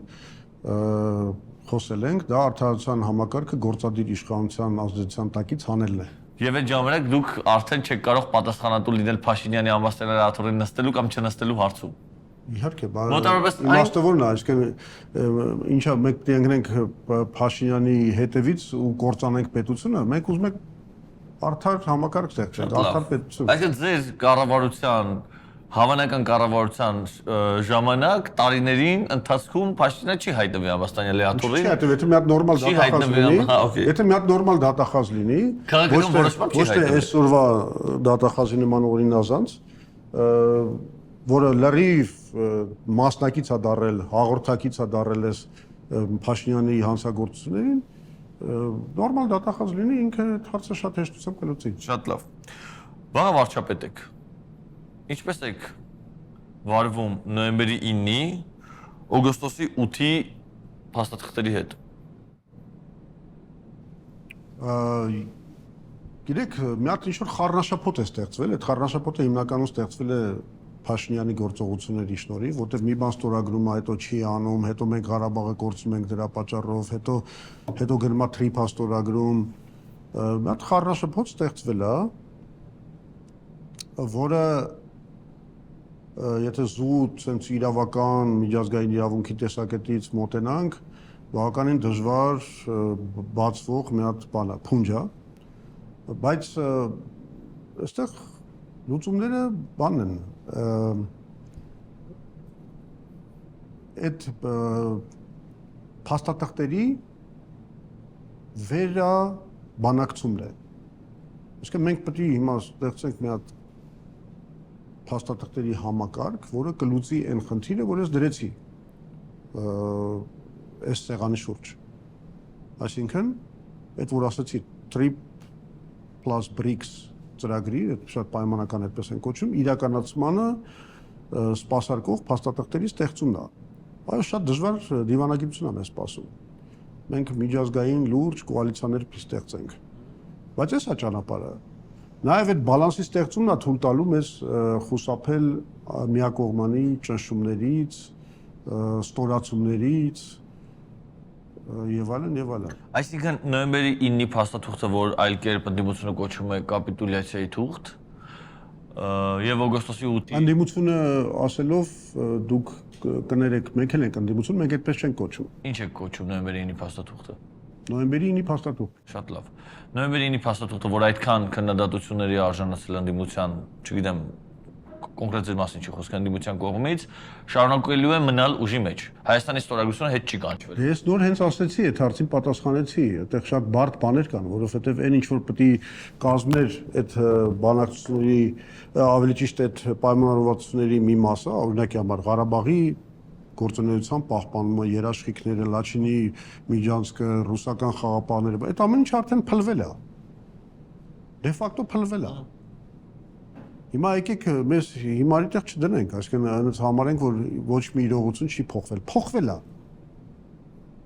խոսել ենք, դա արդարացան համակարգը գործադիր իշխանության ազդեցության տակից հանելն է։ Եվ այդ ժամանակ դուք արդեն չեք կարող պատասխանատու լինել Փաշինյանի ամբաստանյալի աթոռին նստելու կամ չնստելու հարցում։ Իհարկե, Մոտավորապես այն- իմաստը որն է, այսինքն ինչա մենք պետք է ընկնենք Փաշինյանի հետևից ու կործանենք պետությունը, մենք ուզում ենք արդար համակարգ ստեղծենք, արդար պետություն։ Այսինքն ձեր կառավարության հավանական կառավարության ժամանակ տարիներին ընթացքում Փաշինյանը չի հայտնվի ամբաստանյալի աթոռին։ Չի հետո եթե մի հատ նորմալ Չի դատախազ հայտնվի, լինի, հա, օքեյ։ եթե մի հատ նորմալ դատախազ լինի, Քաղաքական որոշմամբ չի ոչ թե հայտնվի։ այսօրվա դատախազի նման օրինազանց, որը լրիվ մասնակից է դարել, հաղորդակից է դարել այս Փաշինյանի հանցագործություններին, նորմալ դատախազ լինի, ինքը հարցը շատ հեշտությամբ կլուծի։ Շատ լավ։ Վաղը վարչապետ եք։ Ինչպես եք վարվում նոյեմբերի 9-ի, օգոստոսի 8-ի փաստաթղթերի հետ։ Գիտեք, մի հատ ինչ-որ խառնաշփոթ է ստեղծվել, այդ խառնաշփոթը հիմնականում ստեղծվել է Փաշինյանի գործողությունների շնորհիվ, որտեղ մի բան ստորագրում է, հետո չի անում, հետո մենք Ղարաբաղը կորցնում ենք դրա պատճառով, հետո գնում է թրիփ ստորագրում, մի հատ խառնաշփոթ ստեղծվել է, որը եթե զուտ sense իրավական միջազգային իրավունքի տեսակետից մոտենանք, բավականին դժվար բացվող մի հատ բան է, փունջ է, բայց այստեղ լուծումները բանն են, այդ փաստաթղթերի վերաբանակցումն է։ Իսկ մենք պետք է հիմա ստեղծենք մի հատ փաստաթղթերի համակարգ, որը կլուծի այն խնդիրը, որ ես դրեցի այս սեղանի շուրջ։ Այսինքն, այդ որ ասացի TRIP plus BRICS ծրագրի, շատ պայմանական այդպես են կոչում, իրականացմանը սպասարկող փաստաթղթերի ստեղծումն է։ Այս շատ դժվար դիվանագիտություն է մեզ սպասում։ Մենք միջազգային լուրջ կոալիցիաներ ստեղծենք։ Բայց այս է ճանապարհը։ Նաև այդ բալանսի ստեղծումն է թույլ տալու մեզ խուսափել միակողմանի ճնշումներից, ստորացումներից եւ այլն եւ այլն։ Այսինքն նոյեմբերի 9-ի փաստաթուղթը, որ այլ կերպ ընդդիմությունը կոչում է կապիտուլյացիայի թուղթ, եւ օգոստոսի 8-ի Ընդդիմությունը ասելով դուք կներեք, մենք էլ ենք ընդդիմություն, մենք այդպես չենք կոչում։ ինչ է կոչում նոյեմբերի 9-ի փաստաթուղթը։ Նոյեմբերի 9-ի փաստաթուղթ։ Շատ լավ։ Նոյեմբերի 9-ի փաստաթուղթը, որ այդքան քննադատությունների արժանացել ընդդիմության, չգիտեմ, կոնկրետ ձեր մասին չի խոսքը ընդդիմության կողմից, շարունակելու է մնալ ուժի մեջ։ Հայաստանի ստորագրությունը հետ չի կանչվել։ Ես նոր հենց ասեցի, այդ հարցին պատասխանեցի, այդտեղ շատ բարդ բաներ կան, որովհետև այն ինչ որ պետք է կազմներ այդ բանակցությունների, ավելի ճիշտ այդ պայմանավորվածությունների մի մասը, օրինակի համար Ղարաբաղի գործունեության պահպանումը, երաշխիքները, Լաչինի միջանցքը, ռուսական խաղապահները, այդ ամեն ինչը արդեն փլվել է։ Դե ֆակտո փլվել է։ Հիմա եկեք մեզ հիմարի տեղ չդնենք, այսինքն այնպես համարենք, որ ոչ մի իրողություն չի փոխվել։ Փոխվել է։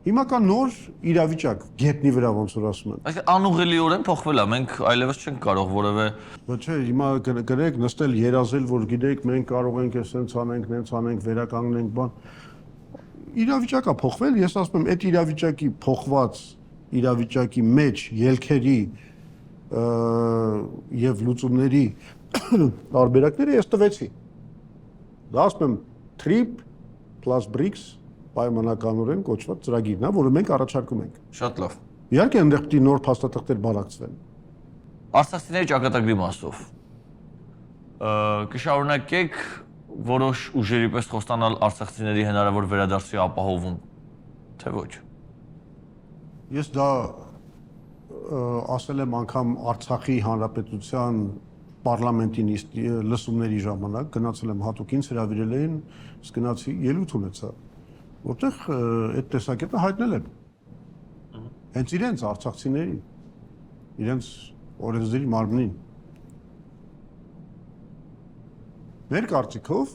Հիմա կա նոր իրավիճակ, գետնի վրա ոնց որ ասում են։ Այսինքն անուղղելիորեն փոխվել է, մենք այլևս չենք կարող որևէ Բայց չէ, հիմա գրեք նստել երազել, որ գիտեք, մենք կարող ենք այսպես անենք, նենց անենք, վերականգնենք, բան։ Իրավիճակը փոխվել, ես ասում եմ, այդ իրավիճակի փոխված իրավիճակի մեջ ելքերի եւ լուծումների տարբերակները ես տվեցի։ Դա ասում եմ TRIP plus BRICS պայմանականորեն կոչված ծրագիրն է, որը մենք առաջարկում ենք։ շատ լավ։ Իհարկե այնտեղ պիտի նոր փաստաթղթեր բանակցվեն։ Արցախցիների ճակատագրի մասով կշարունակեք որոշ ուժերի պես խոստանալ արցախցիների հնարավոր վերադարձի ապահովում, թե ոչ։ Ես դա ասել եմ անգամ Արցախի հանրապետության պարլամենտի լսումների ժամանակ, գնացել եմ հատուկ ինձ հրավիրել էին, գնացի ելույթ ունեցա, որտեղ այդ տեսակետը հայտնել եմ։ Հենց իրենց արցախցիների, իրենց օրենսդրի մարմնին։ Մեր կարծիքով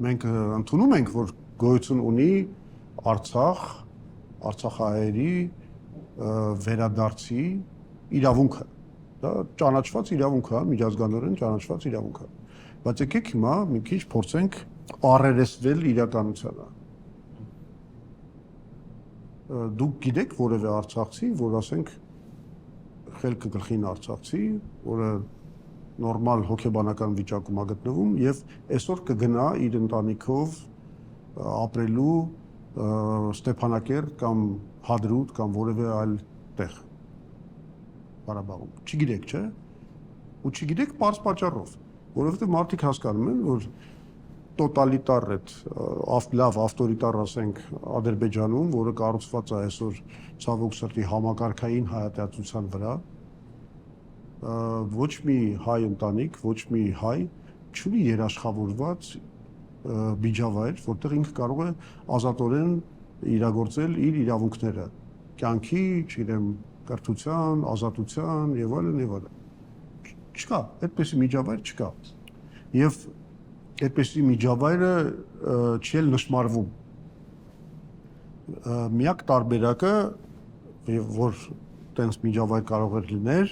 մենք ընդունում ենք, որ գոյություն ունի Արցախ, արցախահայերի վերադարձի իրավունքը։ Դա ճանաչված իրավունք է, միջազգանորեն ճանաչված իրավունք է։ Բայց եկեք հիմա մի քիչ փորձենք առերեսվել իրականությանը։ Դուք գիտեք որևէ արցախցի, որ ասենք խելքը գլխին արցախցի, որը նորմալ հոգեբանական վիճակում է գտնվում եւ այսօր կգնա իր ընտանիքով ապրելու Ստեփանակերտ կամ Հադրուտ կամ որևէ այլ տեղ Ղարաբաղում։ Չգիտեք, չէ՞։ Ու չգիտեք պարզ պատճառով, որովհետեւ մարդիկ հասկանում են, որ տոտալիտար այդ լավ ավտորիտար ասենք Ադրբեջանում, որը կառուցված է այսօր ցավոք սրտի համակարգային հայատյացության վրա, ոչ մի հայ ընտանիք, ոչ մի հայ չունի երաշխավորված միջավայր, որտեղ ինքը կարող է ազատորեն իրագործել իր իրավունքները, կյանքի, չգիտեմ, կրթության, ազատության եւ այլն եւ այլն։ Չկա, այդպեսի միջավայր չկա։ Եվ այդպեսի միջավայրը չի էլ նշмарվում։ Միակ տարբերակը, որ տենց միջավայր կարող է լինել,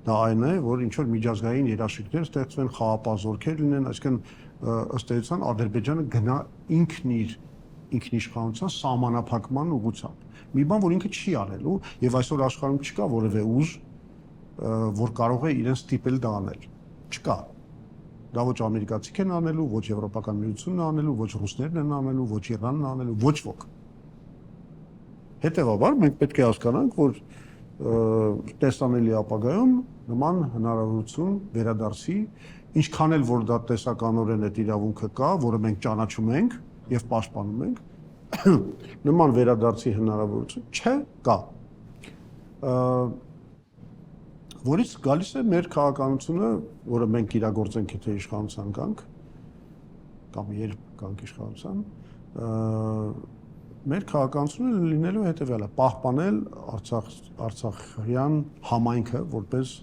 դա այն է, որ ինչ որ միջազգային երաշխիքներ ստեղծվեն, խաղապահ զորքեր լինեն, այսինքն ըստ էության Ադրբեջանը գնա ինքնիշխանության սահմանափակման ուղղությամբ։ Մի բան, որ ինքը չի անելու, եւ այսօր աշխարհում չկա որևէ ուժ, որ կարող է իրեն ստիպել դա անել։ Չկա։ Դա ոչ ամերիկացիք են անելու, ոչ Եվրոպական միությունն է անելու, ոչ ռուսներն են անելու, ոչ Իրանն է անելու, ոչ ոք։ Հետևաբար մենք պետք է հասկանանք, որ տեսանելի ապագայում նման հնարավորություն վերադարձի, ինչքան էլ որ դա տեսականորեն այդ իրավունքը կա, որը մենք ճանաչում ենք եւ պաշտպանում ենք, նման վերադարձի հնարավորություն չկա։ Որից գալիս է մեր քաղաքականությունը, որը մենք իրագործենք, եթե իշխանության կանք, կամ երբ կանք իշխանության, մեր քաղաքականությունը լինելու հետևյալը՝ պահպանել Արցախյան համայնքը որպես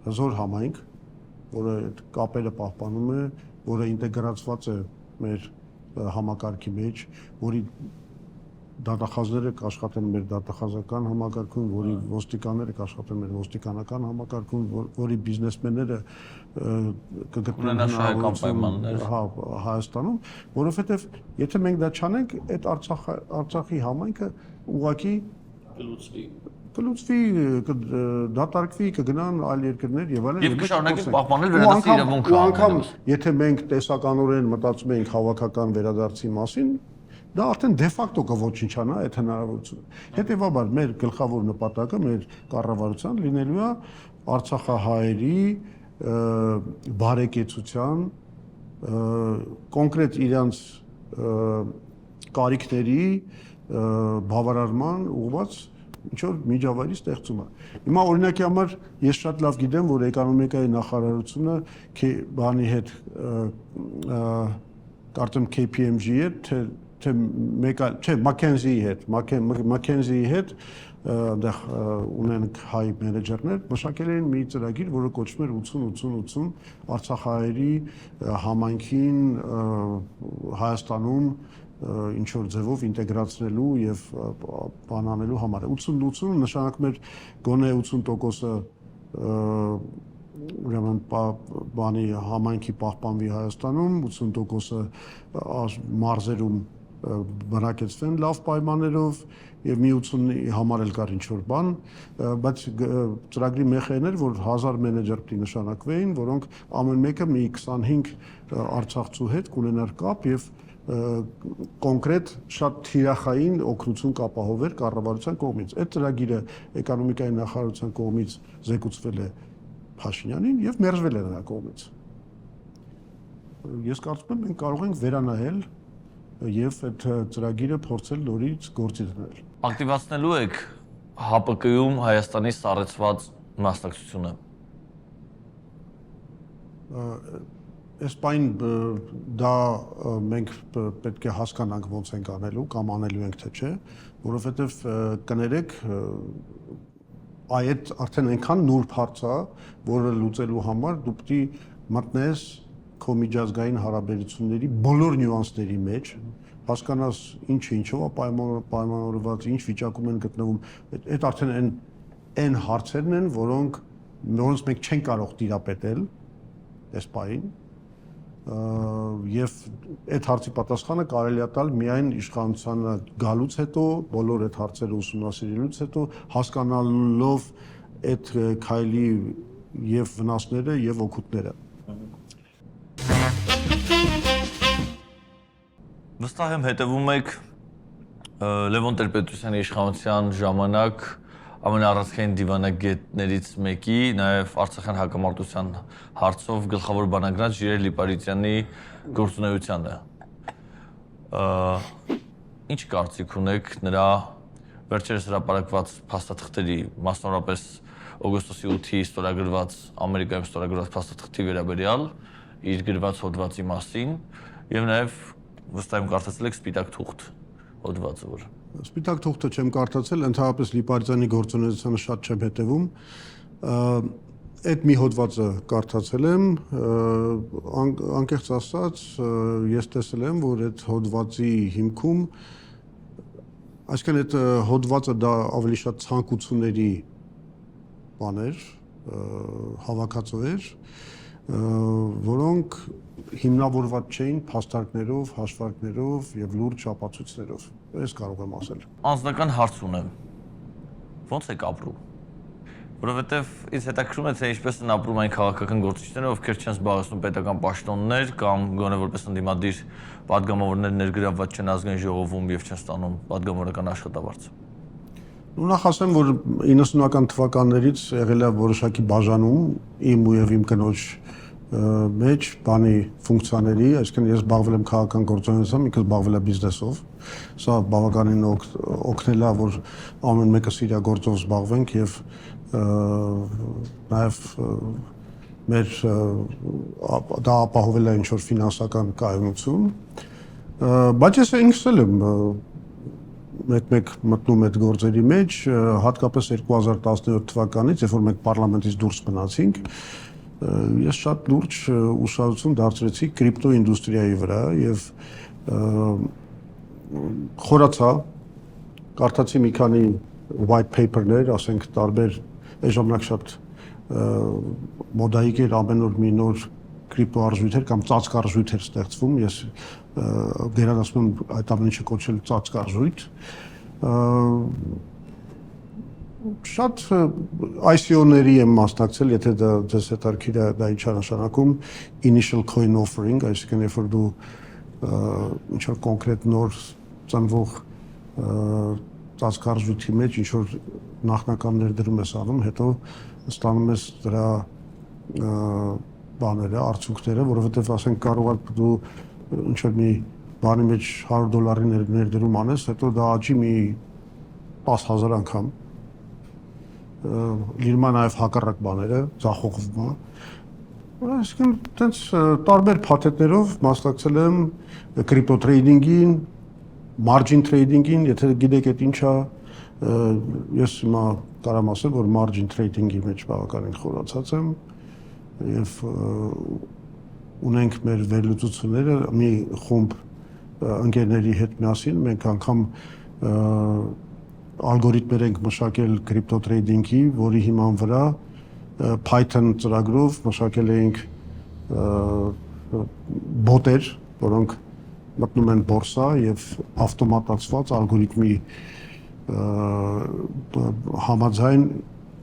հզոր համայնք, որը այդ կապերը պահպանում է, որը ինտեգրացված է մեր համակարգի մեջ, որի դատախազները կաշխատեն մեր դատախազական համակարգում, որի ոստիկանները կաշխատեն մեր ոստիկանական համակարգում, որի բիզնեսմենները կգտնեն հնարավորություն Հայաստանում, որովհետև եթե մենք դա չանենք, այդ Արցախի համայնքը ուղղակի կլուծվի, դատարկվի, կգնան այլ երկրներ եւ այլն։ Եվ կշարունակենք պահպանել վերադարձի իրավունքը։ Ու անգամ եթե մենք տեսականորեն մտածում ենք հավաքական վերադարձի մասին, դա արդեն դե ֆակտո կոչնչանա այդ հնարավորությունը։ Հետևաբար մեր գլխավոր նպատակը, մեր կառավարության լինելու է արցախահայերի բարեկեցության, կոնկրետ իրանց կարիքների բավարարման ուղղված ինչ որ միջավայրի ստեղծումը։ Հիմա օրինակի համար ես շատ լավ գիտեմ, որ էկոնոմիկայի նախարարությունը բանի հետ կարծեմ KPMG-ի հետ, թե մեկ այլ, չէ, McKinsey-ի հետ այնտեղ ունենք հայ մենեջերներ, մշակել էին մի ծրագիր, որը կոչվում էր 80-80-80 Արցախահայերի համայնքին Հայաստանում ինչ որ ձևով ինտեգրացնելու եւ բանանելու համար 80-80 նշանակում էր գոնե 80%-ը ուրեմն բանի համայնքի պահպանվի Հայաստանում 80%-ը մարզերում բնակեցվեն լավ պայմաններով եւ մի 80-ի համար էլ կար ինչ որ բան, բայց ծրագրի մեխեն էր, որ 1000 մենեջեր պետք է նշանակվեին, որոնք ամեն մեկը մի 25 արցախցու հետ կունենար կապ եւ կոնկրետ շատ թիրախային օգնություն կապահովեր կառավարության կողմից։ Այդ ծրագիրը էկոնոմիկայի նախարարության կողմից զեկուցվել է Փաշինյանին եւ մերժվել է նրա կողմից։ Ես կարծում եմ մենք կարող ենք վերանայել եւ այդ ծրագիրը փորձել նորից գործի դնել։ Ակտիվացնելու եք ՀԱՊԿ-ում Հայաստանի սառեցված մասնակցությունը։ Այս բան դա մենք պետք է հասկանանք ոնց ենք անելու կամ անելու ենք թե չէ, որովհետեւ կներեք այդ արդեն այնքան նուրբ հարց է, որը լուծելու համար դու պետք է մտնես քո միջազգային հարաբերությունների բոլոր նյուանսների մեջ, հասկանաս ինչը ինչով է պայմանավորված, ինչ վիճակում են գտնվում, այդ արդեն այն հարցերն են, որոնց մենք չենք կարող տիրապետել այս բանին, եւ այդ հարցի պատասխանը կարելի է տալ միայն իշխանությանը գալուց հետո, բոլոր այդ հարցերը ուսումնասիրելուց հետո, հասկանալով այդ քայլի եւ վնասները եւ օգուտները։ Վստահ եմ հետևում եք Լևոն Տեր-Պետրոսյանի իշխանության ժամանակ ամենաառանցքային դիվանագետներից մեկի, նաև Արցախյան հակամարտության հարցով գլխավոր բանագնաց Ժիրայր Լիպարիտյանի գործունեությանը։ Ինչ կարծիք ունեք նրա վերջերս հրապարակված փաստաթղթերի, մասնավորապես օգոստոսի 8-ի ստորագրված Ամերիկայում ստորագրված փաստաթղթի վերաբերյալ իր գրված հոդվածի մասին եւ նաև վստահ եմ կարծացել եք Սպիտակ թուղթ հոդվածը, որ Սպիտակ թուղթը չեմ կարդացել, ընդհանրապես Լիպարիտյանի գործունեությանը շատ չեմ հետևում։ Այդ մի հոդվածը կարդացել եմ, անկեղծ ասած, ես տեսել եմ, որ այդ հոդվածի հիմքում, այսինքն այդ հոդվածը դա ավելի շատ ցանկությունների բան էր, հավաքածու էր, որոնք հիմնավորված չէին փաստարկներով, հաշվարկներով եւ լուրջ ապացույցներով։ Ես կարող եմ ասել։ Անձնական հարց ունեմ։ Ոնց եք ապրում։ Որովհետեւ ինձ հետաքրքրում է թե ինչպես են ապրում այն քաղաքական գործիչները, ովքեր չեն զբաղեցնում պետական պաշտոններ կամ գոնե որպես ընդդիմադիր падգամավորներ ներգրավված չեն ազգային ժողովում եւ չեն ստանում падգամավորական աշխատավարձ։ Նախ ասեմ, որ 90-ական թվականներից եղել է որոշակի բաժանում իմ ու եւ իմ կնոջ մեջ բանի ֆունկցիաների, այսինքն ես զբաղվել եմ քաղաքական գործունեությամբ, ինքս զբաղվել եմ բիզնեսով։ Սա բավականին օգնել է, որ ամեն մեկս իր գործով զբաղվենք եւ նաեւ մեր դա ապահովել է ինչ որ ֆինանսական կայունություն, բայց ես ինքս էլ եմ մեկ մտնում այդ գործերի մեջ, հատկապես 2017 թվականից, երբ որ մենք պարլամենտից դուրս մնացինք, ես շատ լուրջ ուշադրություն դարձրեցի կրիպտո ինդուստրիայի վրա եւ խորացա, կարդացի մի քանի white paper-ներ, ասենք տարբեր այս ժամանակ շատ մոդայիկ էր ամեն օր մի նոր կրիպտո արժույթեր կամ ծածկ արժույթ էր ստեղծվում, ես գերադասում եմ այդ ամեն ինչը կոչել ծածկ արժույթ, շատ ICO-ների եմ մասնակցել, եթե դա ձեզ հետաքրքիր է, դա ինչ է նշանակում initial coin offering, այսինքն երբ որ դու ինչ որ կոնկրետ նոր ծնվող ծածկարժույթի մեջ ինչ որ նախնական ներդրում ես անում, հետո ստանում ես դրա բաները, արդյունքները, որովհետև ասենք կարող է դու ինչ որ մի բանի մեջ $100 ներդրում անես, հետո դա աճի մի 10,000 անգամ լինում է նաև հակառակ բաները, ձախողվում է։ Այսինքն տենց տարբեր փաթեթներով մասնակցել եմ կրիպտո տրեյդինգին, margin trading-ին, եթե գիտեք այդ ինչա, ես հիմա կարամ ասել, որ margin trading-ի մեջ բավականին խորացած եմ եւ ունենք մեր վերլուծությունները մի խումբ ընկերների հետ միասին, մենք անգամ ալգորիթմեր ենք մշակել կրիպտո տրեյդինգի, որի հիման վրա Python ծրագրով մշակել էինք բոտեր, որոնք մտնում են բորսա եւ ավտոմատացված ալգորիթմի համաձայն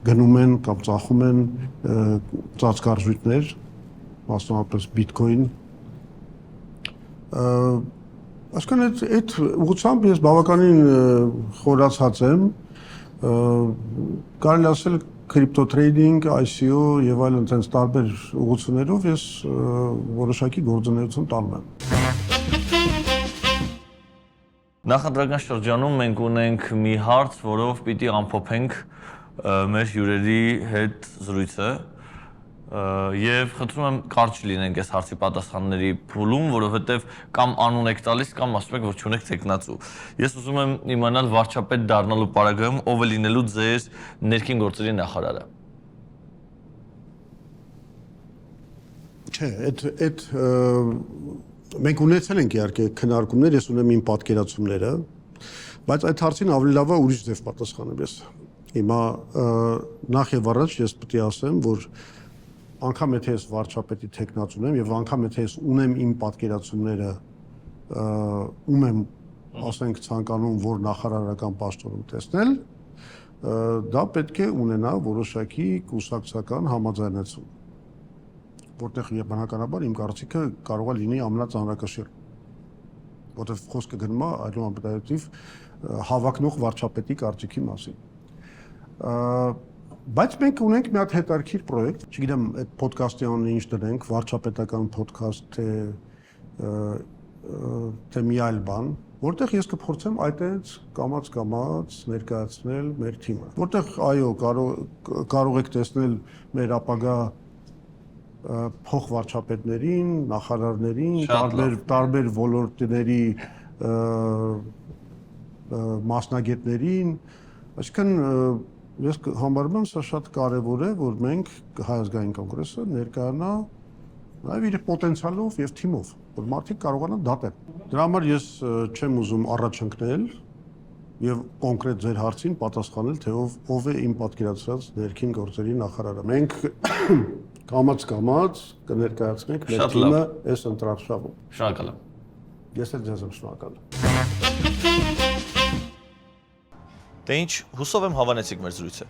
գնում են կամ ծախում են ծածկարժույթներ, մասնավորապես բիտկոին։ Այսինքն այդ ուղղությամբ ես բավականին խորացած եմ, կարելի ասել crypto trading, ICO եւ այլն այնպես տարբեր ուղղություններով ես որոշակի գործունեություն տանում եմ։ Նախընտրական շրջանում մենք ունենք մի հարց, որով պիտի ամփոփենք մեր հյուրերի հետ զրույցը եւ խնդրում եմ կարճ լինենք այս հարցի պատասխանների փուլում, որովհետեւ կամ անուն եք տալիս, կամ ասում եք, որ չունեք տեխնացու։ Ես ուզում եմ իմանալ վարչապետ դառնալու պարագայում ով է լինելու ձեր ներքին գործերի նախարարը։ Չէ, այդ մենք ունեցել ենք իհարկե քննարկումներ, ես ունեմ իմ պատկերացումները, բայց այդ հարցին ավելի լավ է ուրիշ ձև պատասխանեմ ես։ Հիմա նախ եւ առաջ ես պետք է ասեմ, որ անգամ եթե ես վարչապետի տեխնաց ունեմ եւ անգամ եթե ես ունեմ իմ պատկերացումները ում եմ ասենք ցանկանում որ նախարարական պաշտոնում տեսնել, դա պետք է ունենա որոշակի կուսակցական համաձայնություն, որտեղ բնականաբար իմ կարծիքը կարող է լինի ամենածանրակշիռ, որտեղ խոսքը գնում է այլոամբետատիվ հավակնող վարչապետի կարծիքի մասին։ Բայց մենք ունենք մի հատ հետարքիր պրոյեկտ, չգիտեմ այդ ոդքասթի անունը ինչ դնենք, վարչապետական ոդքասթ թե մի այլ բան, որտեղ ես կփորձեմ այդտեղից կամաց ներկայացնել մեր թիմը, որտեղ այո կարող եք տեսնել մեր ապագա փոխվարչապետներին, նախարարներին, տարբեր ոլորտների մասնագետներին, այսինքն ես համարում եմ սա շատ կարևոր է, որ մենք Հայ ազգային կոնգրեսը ներկայանա նաև իր պոտենցիալով եւ թիմով, որ մարդիկ կարողանան դատել։ Դրա համար ես չեմ ուզում առաջընկնել եւ կոնկրետ ձեր հարցին պատասխանել, թե ով է իմ պատկերացրած ներքին գործերի նախարարը։ Մենք կամաց կներկայացնենք մեր թիմը այս ընտրարշավում։ Շնորհակալ եմ։ Ես էլ ձեզ եմ շնորհակալ։ Դե ինչ, հուսով եմ հավանեցիք մեր զրույցը։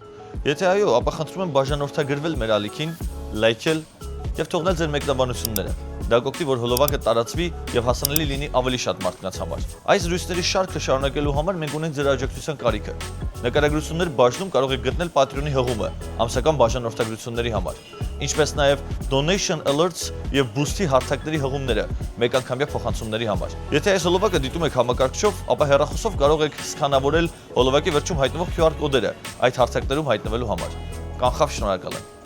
Եթե այո, ապա խնդրում եմ բաժանորդագրվել մեր ալիքին, լայքել եւ թողնել ձեր մեկնաբանությունները։ Դա կօգնի, որ հոլովակը տարածվի եւ հասանելի լինի ավելի շատ մարդկանց համար։ Այս զրույցների շարքը շարունակելու համար մենք ունենք ձեր աջակցության կարիքը։ Նկարագրություններ բաժնում կարող եք գտնել Patreon-ի հղումը ամսական բաժանորդագրությունների համար, ինչպես նաեւ donation alerts եւ boost-ի հարթակների հղումները մեկանգամյա փոխանցումների համար։ Եթե այս հոլովակը դիտում եք համակարգչով, ապա հեռախոսով կարող եք սկանավորել հոլովակի վերջում հայտնվող QR կոդերը այդ հարթակներում հայտնվելու համար։ Կանխավ շնորհակալ եմ։